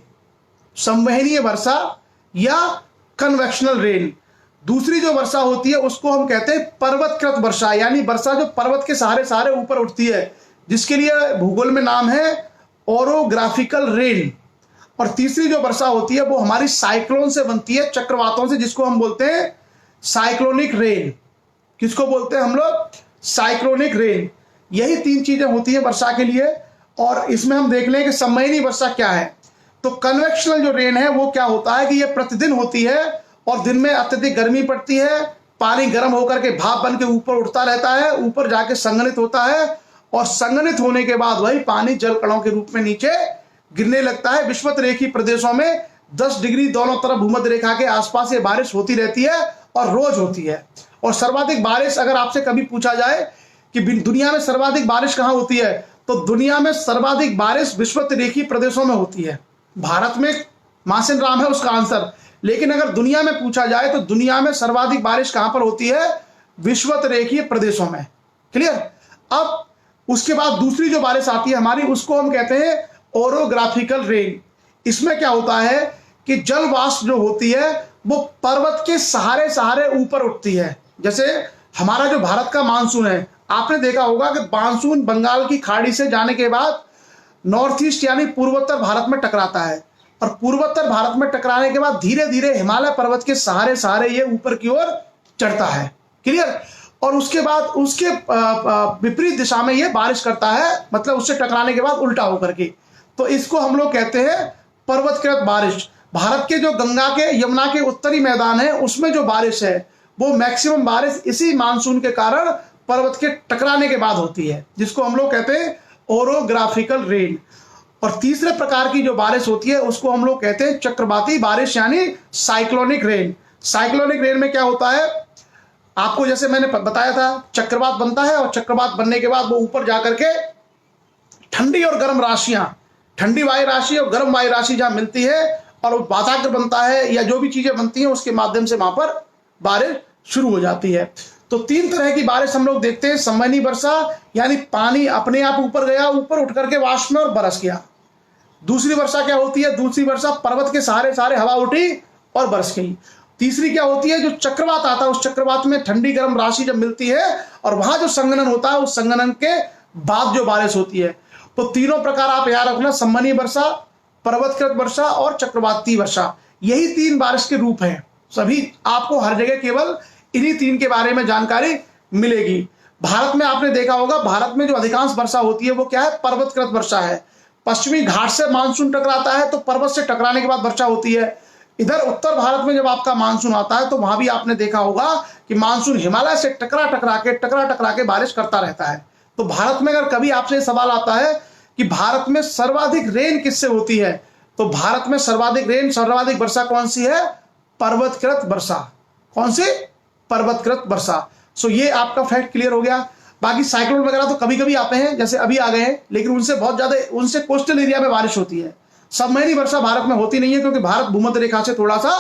संवहनीय वर्षा या कन्वेक्शनल रेन। दूसरी जो वर्षा होती है उसको हम कहते हैं पर्वतकृत वर्षा यानी वर्षा जो पर्वत के सहारे सहारे ऊपर उठती है, जिसके लिए भूगोल में नाम है ओरोग्राफिकल रेन। और तीसरी जो वर्षा होती है वो हमारी साइक्लोन से बनती है, चक्रवातों से, जिसको हम बोलते हैं साइक्लोनिक रेन। किसको बोलते हैं हम लोग? Cyclonic rain. यही 3 चीजें होती है वर्षा के लिए। और इसमें हम देख लें कि संवहनीय वर्षा क्या है। तो कन्वेक्शनल जो रेन है वो क्या होता है कि ये प्रतिदिन होती है और दिन में अत्यधिक गर्मी पड़ती है, पानी गर्म होकर के भाप बन के ऊपर उठता रहता है, ऊपर जाके संघनित होता है और संघनित होने के बाद वही पानी जल कणों के रूप में नीचे गिरने लगता है। विषुवत रेखीय प्रदेशों में 10 डिग्री दोनों तरफ भूमध्य रेखा के आसपास ये बारिश होती रहती है और रोज होती है। और सर्वाधिक बारिश अगर आपसे कभी पूछा जाए कि दुनिया में सर्वाधिक बारिश कहां होती है, तो दुनिया में सर्वाधिक बारिश विषुवत रेखीय प्रदेशों में होती है। भारत में मासिन राम है उसका आंसर, लेकिन अगर दुनिया में पूछा जाए तो दुनिया में सर्वाधिक बारिश कहां पर होती है? विषुवत रेखीय प्रदेशों में। क्लियर? अब उसके बाद दूसरी जो बारिश आती है हमारी, उसको हम कहते हैं ओरोग्राफिकल रेन। इसमें क्या होता है कि जल वाष्प जो होती है वो पर्वत के सहारे सहारे ऊपर उठती है। जैसे हमारा जो भारत का मानसून है, आपने देखा होगा कि मानसून बंगाल की खाड़ी से जाने के बाद नॉर्थ ईस्ट यानी पूर्वोत्तर भारत में टकराता है और पूर्वोत्तर भारत में टकराने के बाद धीरे धीरे हिमालय पर्वत के सहारे सहारे ये ऊपर की ओर चढ़ता है। क्लियर? और उसके बाद उसके विपरीत दिशा में ये बारिश करता है, मतलब उससे टकराने के बाद उल्टा होकर के। तो इसको हम लोग कहते हैं पर्वतकृत बारिश। भारत के जो गंगा के यमुना के उत्तरी मैदान है उसमें जो बारिश है वो मैक्सिमम बारिश इसी मानसून के कारण पर्वत के टकराने के बाद होती है, जिसको हम लोग कहते हैं ओरोग्राफिकल रेन। और तीसरे प्रकार की जो बारिश होती है उसको हम लोग कहते हैं चक्रवाती बारिश यानी साइक्लोनिक रेन। साइक्लोनिक रेन में क्या होता है, आपको जैसे मैंने बताया था, चक्रवात बनता है और चक्रवात बनने के बाद वो ऊपर जाकर के ठंडी और गर्म राशियां, ठंडी वायु राशि और गर्म वायु राशि जहां मिलती है और वो वाताग्र बनता है या जो भी चीजें बनती हैं उसके माध्यम से वहां पर बारिश शुरू हो जाती है। तो 3 तरह की बारिश हम लोग देखते हैं। संवहनी वर्षा यानी पानी अपने आप ऊपर गया, ऊपर उठ करके वाष्प में और बरस गया। दूसरी वर्षा क्या होती है? दूसरी वर्षा पर्वत के सहारे सहारे हवा उठी और बरस गई। तीसरी क्या होती है? जो चक्रवात आता है, उस चक्रवात में ठंडी गर्म राशि जब मिलती है और वहां जो संघनन होता है, उस संघनन के बाद जो बारिश होती है। तो तीनों प्रकार आप याद रखना, संवहनी वर्षा, पर्वतकृत वर्षा और चक्रवाती वर्षा, यही 3 बारिश के रूप हैं। सभी आपको हर जगह केवल इन्हीं 3 के बारे में जानकारी मिलेगी। भारत में आपने देखा होगा, भारत में जो अधिकांश वर्षा होती है वो क्या है? पर्वतकृत वर्षा है। पश्चिमी घाट से मानसून टकराता है तो पर्वत से टकराने के बाद वर्षा होती है। इधर उत्तर भारत में जब आपका मानसून आता है तो वहां भी आपने देखा होगा कि मानसून हिमालय से टकरा टकरा के बारिश करता रहता है। तो भारत में अगर कभी आपसे सवाल आता है कि भारत में सर्वाधिक रेन किससे होती है, तो भारत में सर्वाधिक रेन, सर्वाधिक वर्षा कौन सी है? पर्वतकृत वर्षा। कौन सी? पर्वतकृत वर्षा। सो ये आपका फैक्ट क्लियर हो गया। बाकी साइक्लोन वगैरह तो कभी कभी आते हैं, जैसे अभी आ गए हैं, लेकिन उनसे बहुत ज्यादा, उनसे कोस्टल एरिया में बारिश होती है। संवहनी वर्षा भारत में होती नहीं है क्योंकि भारत भूमध्य रेखा से थोड़ा सा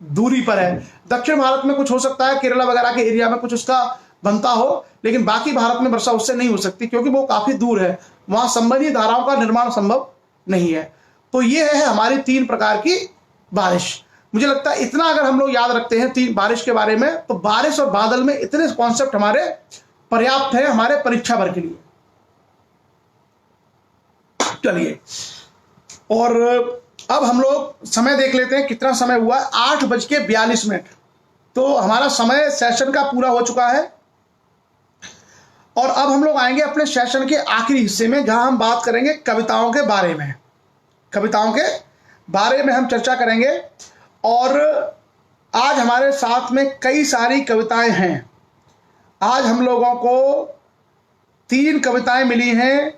दूरी पर है। दक्षिण भारत में कुछ हो सकता है, केरला वगैरह के एरिया में कुछ उसका बनता हो, लेकिन बाकी भारत में वर्षा उससे नहीं हो सकती क्योंकि वो काफी दूर है, वहां संवहनीय धाराओं का निर्माण संभव नहीं है। तो ये है हमारी 3 प्रकार की बारिश। मुझे लगता है इतना अगर हम लोग याद रखते हैं 3 बारिश के बारे में, तो बारिश और बादल में इतने कॉन्सेप्ट हमारे पर्याप्त है हमारे परीक्षा वर्ग के लिए। चलिए, और अब हम लोग समय देख लेते हैं, कितना समय हुआ? 8:42। तो हमारा समय सेशन का पूरा हो चुका है और अब हम लोग आएंगे अपने सेशन के आखिरी हिस्से में, जहां हम बात करेंगे कविताओं के बारे में। कविताओं के बारे में हम चर्चा करेंगे और आज हमारे साथ में कई सारी कविताएं हैं। आज हम लोगों को 3 कविताएं मिली हैं।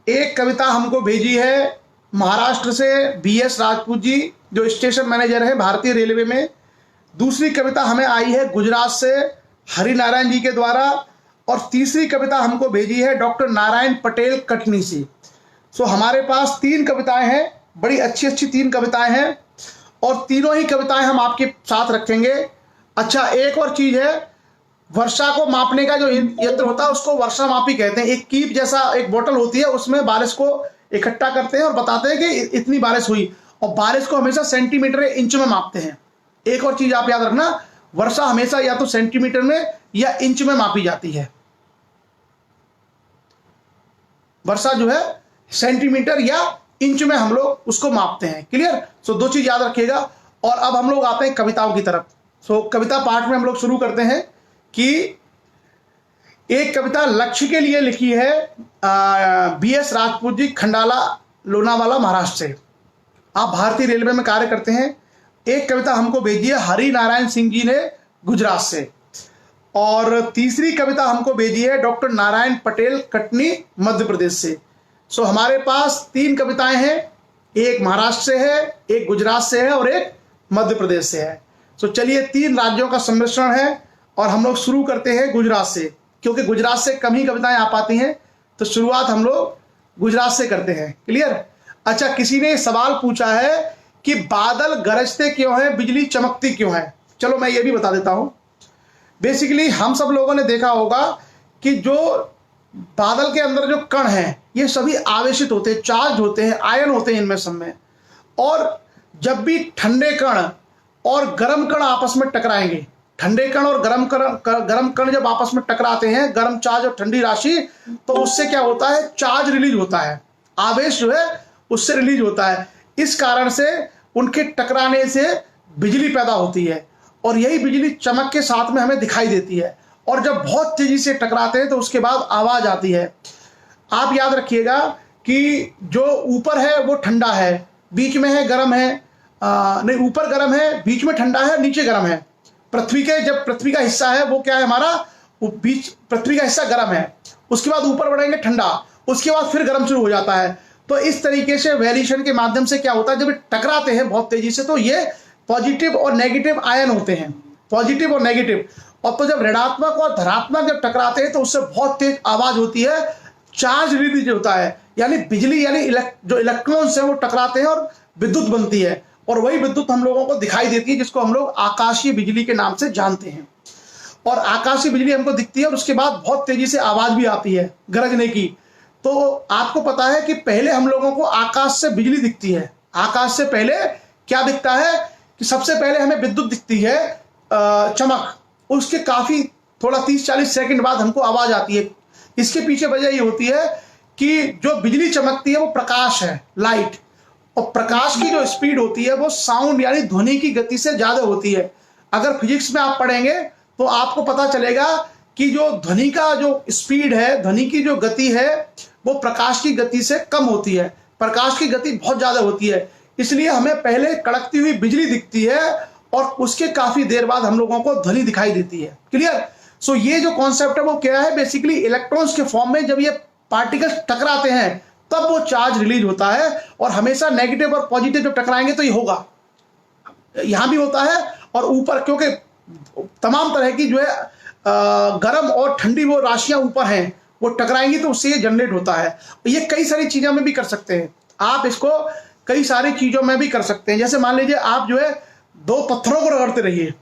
एक कविता हमको भेजी है महाराष्ट्र से BS राजपूत जी, जो स्टेशन मैनेजर है भारतीय रेलवे में। दूसरी कविता हमें आई है गुजरात से हरिनारायण जी के द्वारा और तीसरी कविता हमको भेजी है डॉक्टर नारायण पटेल कटनी से। सो हमारे पास 3 कविताएं हैं, बड़ी अच्छी अच्छी 3 कविताएं हैं और तीनों ही कविताएं हम आपके साथ रखेंगे। अच्छा, एक और चीज है, वर्षा को मापने का जो यंत्र होता है उसको वर्षा मापी कहते हैं। एक कीप जैसा एक बोतल होती है, उसमें बारिश को इकट्ठा करते हैं और बताते हैं कि इतनी बारिश हुई, और बारिश को हमेशा सेंटीमीटर या इंच में मापते हैं। एक और चीज आप याद रखना, वर्षा हमेशा या तो सेंटीमीटर में या इंच में मापी जाती है। वर्षा जो है सेंटीमीटर या इंच में हम लोग उसको मापते हैं। क्लियर? सो 2 चीज याद रखिएगा। और अब हम लोग आते हैं कविताओं की तरफ। सो कविता पार्ट में हम लोग शुरू करते हैं कि एक कविता लक्ष्य के लिए लिखी है BS राजपूत जी, खंडाला, लोनावाला, महाराष्ट्र से। आप भारतीय रेलवे में कार्य करते हैं। एक कविता हमको भेजी है हरि नारायण सिंह जी ने, गुजरात से। और तीसरी कविता हमको भेजी है डॉक्टर नारायण पटेल, कटनी, मध्य प्रदेश से। सो हमारे पास 3 कविताएं हैं, एक महाराष्ट्र से है, एक गुजरात से है और एक मध्य प्रदेश से है। सो चलिए, 3 राज्यों का सम्मिश्रण है और हम लोग शुरू करते हैं गुजरात से, क्योंकि गुजरात से कम ही कविताएं आ पाती हैं, तो शुरुआत हम लोग गुजरात से करते हैं। क्लियर? अच्छा, किसी ने सवाल पूछा है कि बादल गरजते क्यों हैं, बिजली चमकती क्यों है। चलो मैं ये भी बता देता हूं। बेसिकली हम सब लोगों ने देखा होगा कि जो बादल के अंदर जो कण हैं, ये सभी आवेशित होते हैं, चार्ज होते हैं, आयन होते हैं इनमें सब में। और जब भी ठंडे कण और गर्म कण आपस में टकराएंगे, ठंडे कण और गर्म कण जब आपस में टकराते हैं, गर्म चार्ज और ठंडी राशि, तो उससे क्या होता है, चार्ज रिलीज होता है, आवेश जो है उससे रिलीज होता है। इस कारण से उनके टकराने से बिजली पैदा होती है और यही बिजली चमक के साथ में हमें दिखाई देती है। और जब बहुत तेजी से टकराते हैं तो उसके बाद आवाज आती है। आप याद रखिएगा कि जो ऊपर है वो ठंडा है, बीच में है गर्म है, नहीं, ऊपर गर्म है, बीच में ठंडा है, नीचे गर्म है। जब पृथ्वी का हिस्सा है वो क्या है हमारा, वो बीच, पृथ्वी का हिस्सा गर्म है, उसके बाद ऊपर बढ़ेंगे ठंडा, उसके बाद फिर गर्म शुरू हो जाता है। तो इस तरीके से वेरिएशन के माध्यम से क्या होता है, जब टकराते हैं बहुत तेजी से, तो ये पॉजिटिव और नेगेटिव आयन होते हैं, पॉजिटिव और नेगेटिव। और तो जब ऋणात्मक और धनात्मक जब टकराते हैं तो उससे बहुत तेज आवाज होती है, चार्ज रिलीज होता है, यानी बिजली, यानी जो इलेक्ट्रॉन्स हैं वो टकराते हैं और विद्युत बनती है। और वही विद्युत हम लोगों को दिखाई देती है, जिसको हम लोग आकाशीय बिजली के नाम से जानते हैं। और आकाशीय बिजली हमको दिखती है और उसके बाद बहुत तेजी से आवाज भी आती है गरजने की। तो आपको पता है कि पहले हम लोगों को आकाश से बिजली दिखती है। आकाश से पहले क्या दिखता है कि सबसे पहले हमें विद्युत दिखती है, चमक, उसके काफी थोड़ा 30-40 सेकंड बाद हमको आवाज आती है। इसके पीछे वजह ये होती है कि जो बिजली चमकती है वो प्रकाश है, लाइट। और प्रकाश की जो स्पीड होती है वो साउंड यानी ध्वनि की गति से ज्यादा होती है। अगर फिजिक्स में आप पढ़ेंगे तो आपको पता चलेगा कि जो ध्वनि का जो स्पीड है, ध्वनि की जो गति है, वो प्रकाश की गति से कम होती है, प्रकाश की गति बहुत ज्यादा होती है। इसलिए हमें पहले कड़कती हुई बिजली दिखती है और उसके काफी देर बाद हम लोगों को ध्वनि दिखाई देती है। क्लियर? सो ये जो कॉन्सेप्ट है वो क्या है, बेसिकली इलेक्ट्रॉन्स के फॉर्म में जब ये पार्टिकल्स टकराते हैं तब वो चार्ज रिलीज होता है। और हमेशा नेगेटिव और पॉजिटिव जब टकराएंगे तो ये होगा, यहां भी होता है और ऊपर, क्योंकि तमाम तरह की जो है गर्म और ठंडी वो राशियां ऊपर हैं, वो टकराएंगी तो उससे ये जनरेट होता है। ये कई सारी चीजों में भी कर सकते हैं आप, इसको कई सारी चीजों में भी कर सकते हैं। जैसे मान लीजिए आप जो है 2 पत्थरों को रगड़ते रहिए,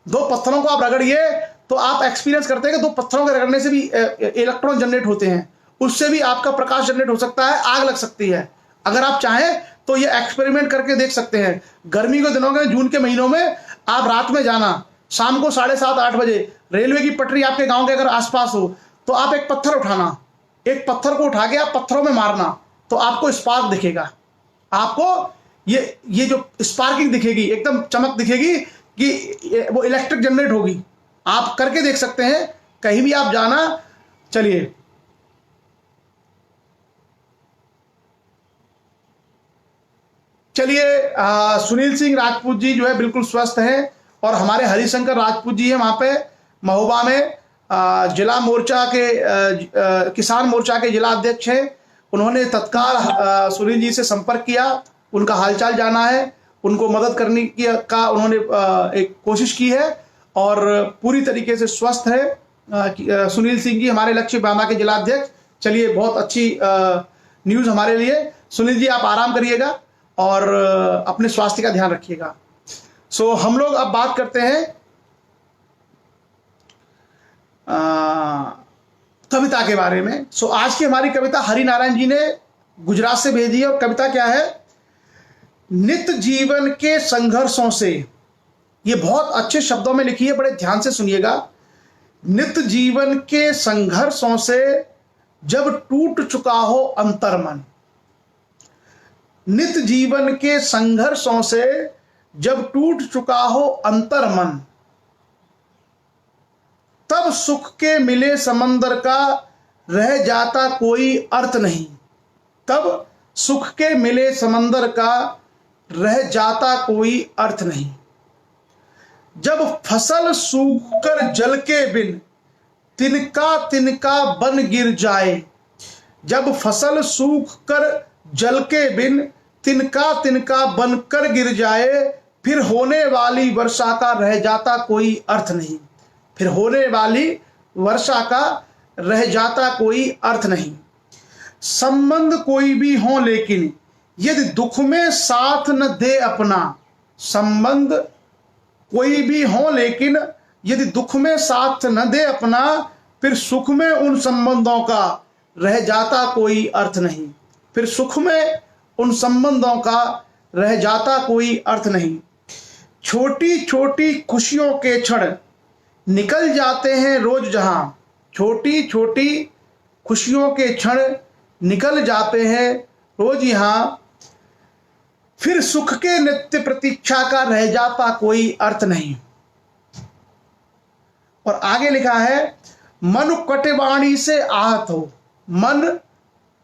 2 पत्थरों को आप रगड़िए तो आप एक्सपीरियंस करते हैं कि 2 पत्थरों के रगड़ने से भी इलेक्ट्रॉन जनरेट होते हैं, उससे भी आपका प्रकाश जनरेट हो सकता है, आग लग सकती है। अगर आप चाहें तो ये एक्सपेरिमेंट करके देख सकते हैं। गर्मी के दिनों में, जून के महीनों में आप रात में जाना, शाम को 7:30-8 बजे रेलवे की पटरी आपके गांव के अगर आसपास हो तो आप एक पत्थर उठाना, एक पत्थर को उठा के आप पत्थरों में मारना, तो आपको स्पार्क दिखेगा, आपको ये जो स्पार्किंग दिखेगी, एकदम चमक दिखेगी कि वो इलेक्ट्रिक जनरेट होगी। आप करके देख सकते हैं, कहीं भी आप जाना। चलिए, सुनील सिंह राजपूत जी जो है बिल्कुल स्वस्थ हैं और हमारे हरिशंकर राजपूत जी हैं वहां पे महोबा में, जिला मोर्चा के किसान मोर्चा के जिला अध्यक्ष हैं। उन्होंने तत्काल सुनील जी से संपर्क किया, उनका हालचाल जाना है, उनको मदद करने की का उन्होंने एक कोशिश की है और पूरी तरीके से स्वस्थ है सुनील सिंह जी, हमारे लक्ष्य बांधा के जिला अध्यक्ष। चलिए, बहुत अच्छी न्यूज़ हमारे लिए। सुनील जी आप आराम करिएगा और अपने स्वास्थ्य का ध्यान रखिएगा। सो हम लोग अब बात करते हैं कविता के बारे में। सो आज की हमारी कविता हरि नारायण जी ने गुजरात से भेजी है और कविता क्या है? नित्य जीवन के संघर्षों से। ये बहुत अच्छे शब्दों में लिखी है, बड़े ध्यान से सुनिएगा। नित्य जीवन के संघर्षों से जब टूट चुका हो अंतर्मन। नित्य जीवन के संघर्षों से जब टूट चुका हो अंतर्मन, तब सुख के मिले समंदर का रह जाता कोई अर्थ नहीं। तब सुख के मिले समंदर का रह जाता कोई अर्थ नहीं। जब फसल सूखकर जल के बिन तिनका तिनका बन गिर जाए। जब फसल सूखकर जल के बिन तिनका तिनका बनकर गिर जाए, फिर होने वाली वर्षा का रह जाता कोई अर्थ नहीं। फिर होने वाली वर्षा का रह जाता कोई अर्थ नहीं। संबंध कोई भी हो लेकिन यदि दुख में साथ न दे अपना। संबंध कोई भी हो लेकिन यदि दुख में साथ न दे अपना, फिर सुख में उन संबंधों का रह जाता कोई अर्थ नहीं। फिर सुख में उन संबंधों का रह जाता कोई अर्थ नहीं। छोटी छोटी खुशियों के क्षण निकल जाते हैं रोज जहां। छोटी छोटी खुशियों के क्षण निकल जाते हैं रोज यहां, फिर सुख के नित्य प्रतीक्षा का रह जाता कोई अर्थ नहीं। और आगे लिखा है, मन कटुवाणी से आहत हो। मन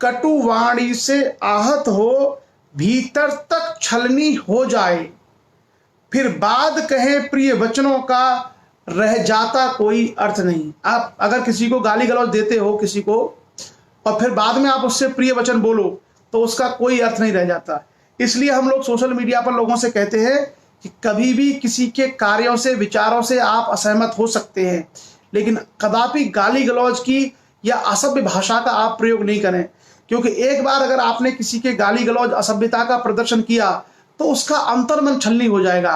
कटुवाणी से आहत हो, भीतर तक छलनी हो जाए, फिर बाद कहे प्रिय वचनों का रह जाता कोई अर्थ नहीं। आप अगर किसी को गाली गलौज देते हो किसी को, और फिर बाद में आप उससे प्रिय वचन बोलो, तो उसका कोई अर्थ नहीं रह जाता। इसलिए हम लोग सोशल मीडिया पर लोगों से कहते हैं कि कभी भी किसी के कार्यों से विचारों से आप असहमत हो सकते हैं, लेकिन कदापि गाली गलौज की या असभ्य भाषा का आप प्रयोग नहीं करें। क्योंकि एक बार अगर आपने किसी के गाली गलौज असभ्यता का प्रदर्शन किया तो उसका अंतर्मन छलनी हो जाएगा।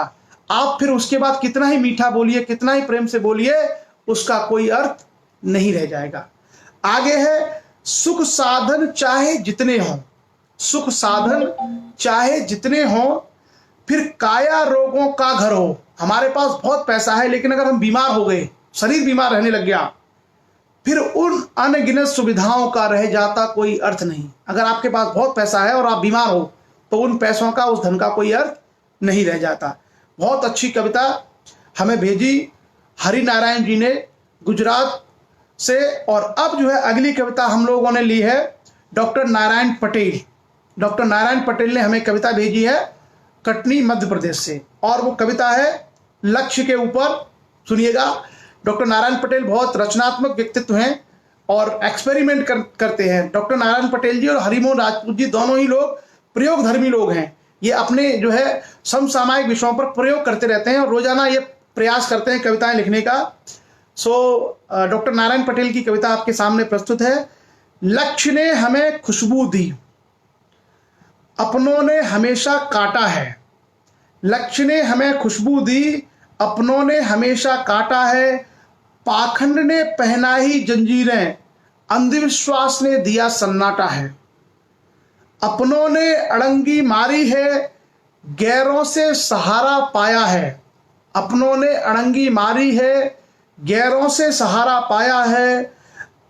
आप फिर उसके बाद कितना ही मीठा बोलिए, कितना ही प्रेम से बोलिए, उसका कोई अर्थ नहीं रह जाएगा। आगे है, सुख साधन चाहे जितने हों। सुख साधन चाहे जितने हों, फिर काया रोगों का घर हो। हमारे पास बहुत पैसा है, लेकिन अगर हम बीमार हो गए, शरीर बीमार रहने लग गया, फिर उन अनगिनत सुविधाओं का रह जाता कोई अर्थ नहीं। अगर आपके पास बहुत पैसा है और आप बीमार हो, तो उन पैसों का, उस धन का कोई अर्थ नहीं रह जाता। बहुत अच्छी कविता हमें भेजी हरि नारायण जी ने गुजरात से। और अब जो है अगली कविता हम लोगों ने ली है डॉक्टर नारायण पटेल। डॉक्टर नारायण पटेल ने हमें कविता भेजी है कटनी मध्य प्रदेश से, और वो कविता है लक्ष्य के ऊपर। सुनिएगा, डॉक्टर नारायण पटेल बहुत रचनात्मक व्यक्तित्व हैं और एक्सपेरिमेंट करते हैं। डॉक्टर नारायण पटेल जी और हरिमोहन राजपूत जी दोनों ही लोग प्रयोगधर्मी लोग हैं। ये अपने जो है समसामयिक विषयों पर प्रयोग करते रहते हैं और रोजाना ये प्रयास करते हैं कविताएं लिखने का। डॉक्टर नारायण पटेल की कविता आपके सामने प्रस्तुत है। लक्ष्य ने हमें खुशबू दी, अपनों ने हमेशा काटा है। लक्ष्य ने हमें खुशबू दी, अपनों ने हमेशा काटा है। पाखंड ने पहनाई जंजीरें, अंधविश्वास ने दिया सन्नाटा है। अपनों ने अड़ंगी मारी है, गैरों से सहारा पाया है। अपनों ने अड़ंगी मारी है, गैरों से सहारा पाया है।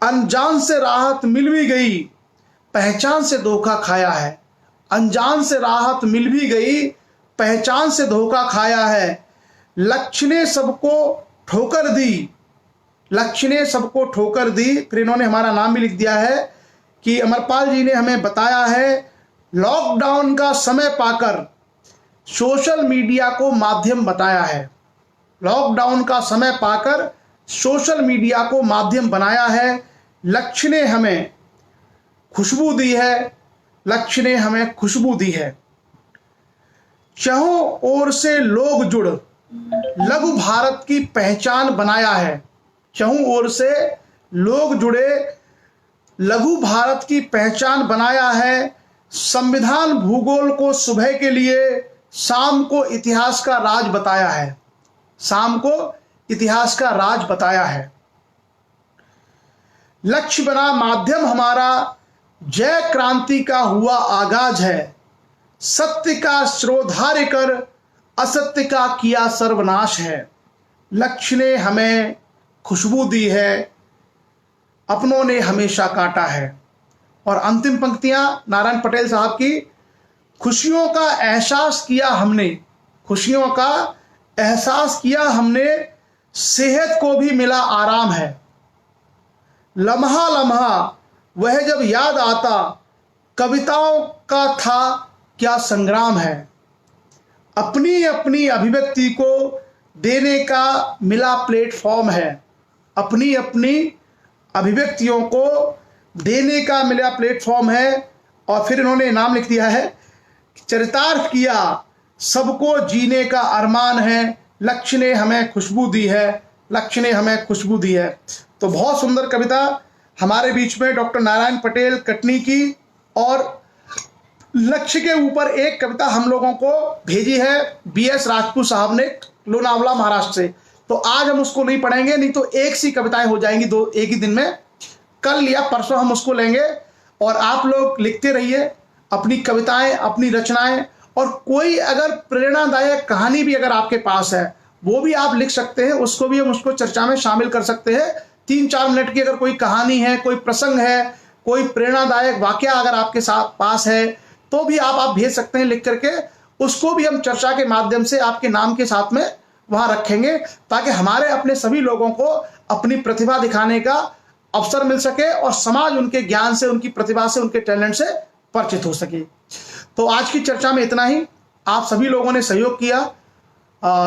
अनजान से राहत मिल भी गई, पहचान से धोखा खाया है। अनजान से राहत मिल भी गई, पहचान से धोखा खाया है। लक्ष्य ने सबको ठोकर दी, लक्ष्य ने सबको ठोकर दी। फिर इन्होंने हमारा नाम भी लिख दिया है कि अमरपाल जी ने हमें बताया है, लॉकडाउन का समय पाकर सोशल मीडिया को माध्यम बताया है। लॉकडाउन का समय पाकर सोशल मीडिया को माध्यम बनाया है। लक्ष्य ने हमें खुशबू दी है, लक्ष्य ने हमें खुशबू दी है। चारों ओर से लोग जुड़ लघु भारत की पहचान बनाया है। चारों ओर से लोग जुड़े लघु भारत की पहचान बनाया है। संविधान भूगोल को सुबह के लिए, शाम को इतिहास का राज बताया है। शाम को इतिहास का राज बताया है। लक्ष्य बना माध्यम हमारा, जय क्रांति का हुआ आगाज है। सत्य का श्रोधार्य कर, असत्य का किया सर्वनाश है। लक्ष्य ने हमें खुशबू दी है, अपनों ने हमेशा काटा है। और अंतिम पंक्तियां नारायण पटेल साहब की, खुशियों का एहसास किया हमने, खुशियों का एहसास किया हमने, सेहत को भी मिला आराम है। लम्हा लम्हा वह जब याद आता, कविताओं का था क्या संग्राम है। अपनी अपनी अभिव्यक्ति को देने का मिला प्लेटफॉर्म है। अपनी अपनी अभिव्यक्तियों को देने का मिला प्लेटफॉर्म है। और फिर इन्होंने नाम लिख दिया है, चरितार्थ किया सबको जीने का अरमान है। लक्ष्य ने हमें खुशबू दी है, लक्ष्य ने हमें खुशबू दी है। तो बहुत सुंदर कविता हमारे बीच में डॉक्टर नारायण पटेल कटनी की, और लक्ष्य के ऊपर एक कविता हम लोगों को भेजी है BS राजपूत साहब ने, लोनावला महाराष्ट्र से। तो आज हम उसको नहीं पढ़ेंगे, नहीं तो एक सी कविताएं हो जाएंगी दो एक ही दिन में। कल या परसों हम उसको लेंगे। और आप लोग लिखते रहिए अपनी कविताएं, अपनी रचनाएं, और कोई अगर प्रेरणादायक कहानी भी अगर आपके पास है वो भी आप लिख सकते हैं, उसको भी हम उसको चर्चा में शामिल कर सकते हैं। 3-4 मिनट की अगर कोई कहानी है, कोई प्रसंग है, कोई प्रेरणादायक वाकया अगर आपके साथ पास है तो भी आप भेज सकते हैं लिख करके। उसको भी हम चर्चा के माध्यम से आपके नाम के साथ में वहां रखेंगे, ताकि हमारे अपने सभी लोगों को अपनी प्रतिभा दिखाने का अवसर मिल सके और समाज उनके ज्ञान से, उनकी प्रतिभा से, उनके टैलेंट से परिचित हो सके। तो आज की चर्चा में इतना ही। आप सभी लोगों ने सहयोग किया,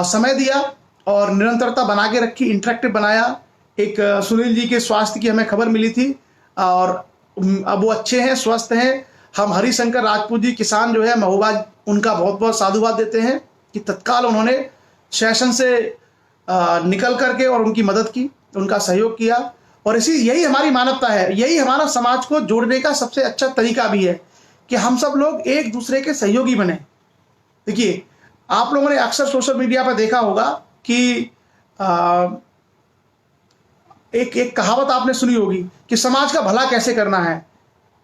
समय दिया और निरंतरता बना के रखी, इंटरेक्टिव बनाया। एक सुनील जी के स्वास्थ्य की हमें खबर मिली थी और अब वो अच्छे हैं, स्वस्थ हैं। हम हरिशंकर राजपूत जी किसान जो है महोबा, उनका बहुत बहुत साधुवाद देते हैं कि तत्काल उन्होंने सेशन से निकल करके और उनकी मदद की, उनका सहयोग किया। और यही हमारी मानवता है, यही हमारा समाज को जोड़ने का सबसे अच्छा तरीका भी है कि हम सब लोग एक दूसरे के सहयोगी बने। देखिए, आप लोगों ने अक्सर सोशल मीडिया पर देखा होगा कि एक कहावत आपने सुनी होगी कि समाज का भला कैसे करना है।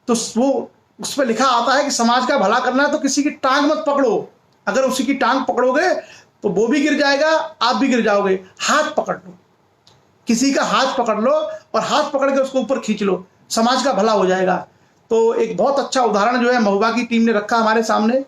तो वो उस पर लिखा आता है कि समाज का भला करना है तो किसी की टांग मत पकड़ो। अगर उसी की टांग पकड़ोगे तो वो भी गिर जाएगा, आप भी गिर जाओगे। हाथ पकड़ लो, किसी का हाथ पकड़ लो और हाथ पकड़ के उसको ऊपर खींच लो, समाज का भला हो जाएगा। तो एक बहुत अच्छा उदाहरण जो है महोबा की टीम ने रखा हमारे सामने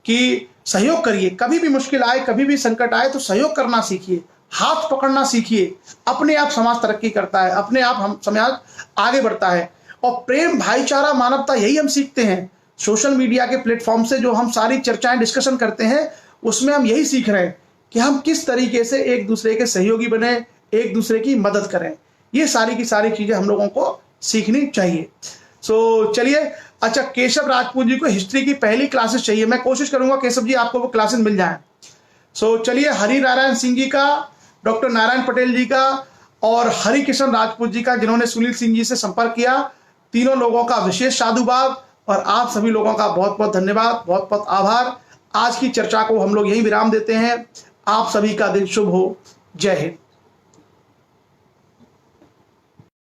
कि सहयोग करिए। कभी भी मुश्किल आए, कभी भी संकट आए तो सहयोग करना सीखिए, हाथ पकड़ना सीखिए। अपने आप समाज तरक्की करता है, अपने आप हम समाज आगे बढ़ता है। और प्रेम, भाईचारा, मानवता, यही हम सीखते हैं सोशल मीडिया के प्लेटफॉर्म से। जो हम सारी चर्चाएं, डिस्कशन करते हैं उसमें हम यही सीख रहे हैं कि हम किस तरीके से एक दूसरे के सहयोगी बने, एक दूसरे की मदद करें। ये सारी की सारी चीजें हम लोगों को सीखनी चाहिए। सो चलिए, अच्छा, केशव राजपूत जी को हिस्ट्री की पहली क्लासेस चाहिए। मैं कोशिश करूंगा केशव जी आपको वो क्लासेस मिल जाएं। सो चलिए, हरि नारायण सिंह जी का, डॉक्टर नारायण पटेल जी का और हरि किशन राजपूत जी का, जिन्होंने सुनील सिंह जी से संपर्क किया, तीनों लोगों का विशेष साधुवाद और आप सभी लोगों का बहुत बहुत धन्यवाद, बहुत बहुत आभार। आज की चर्चा को हम लोग यही विराम देते हैं। आप सभी का दिन शुभ हो। जय हिंद।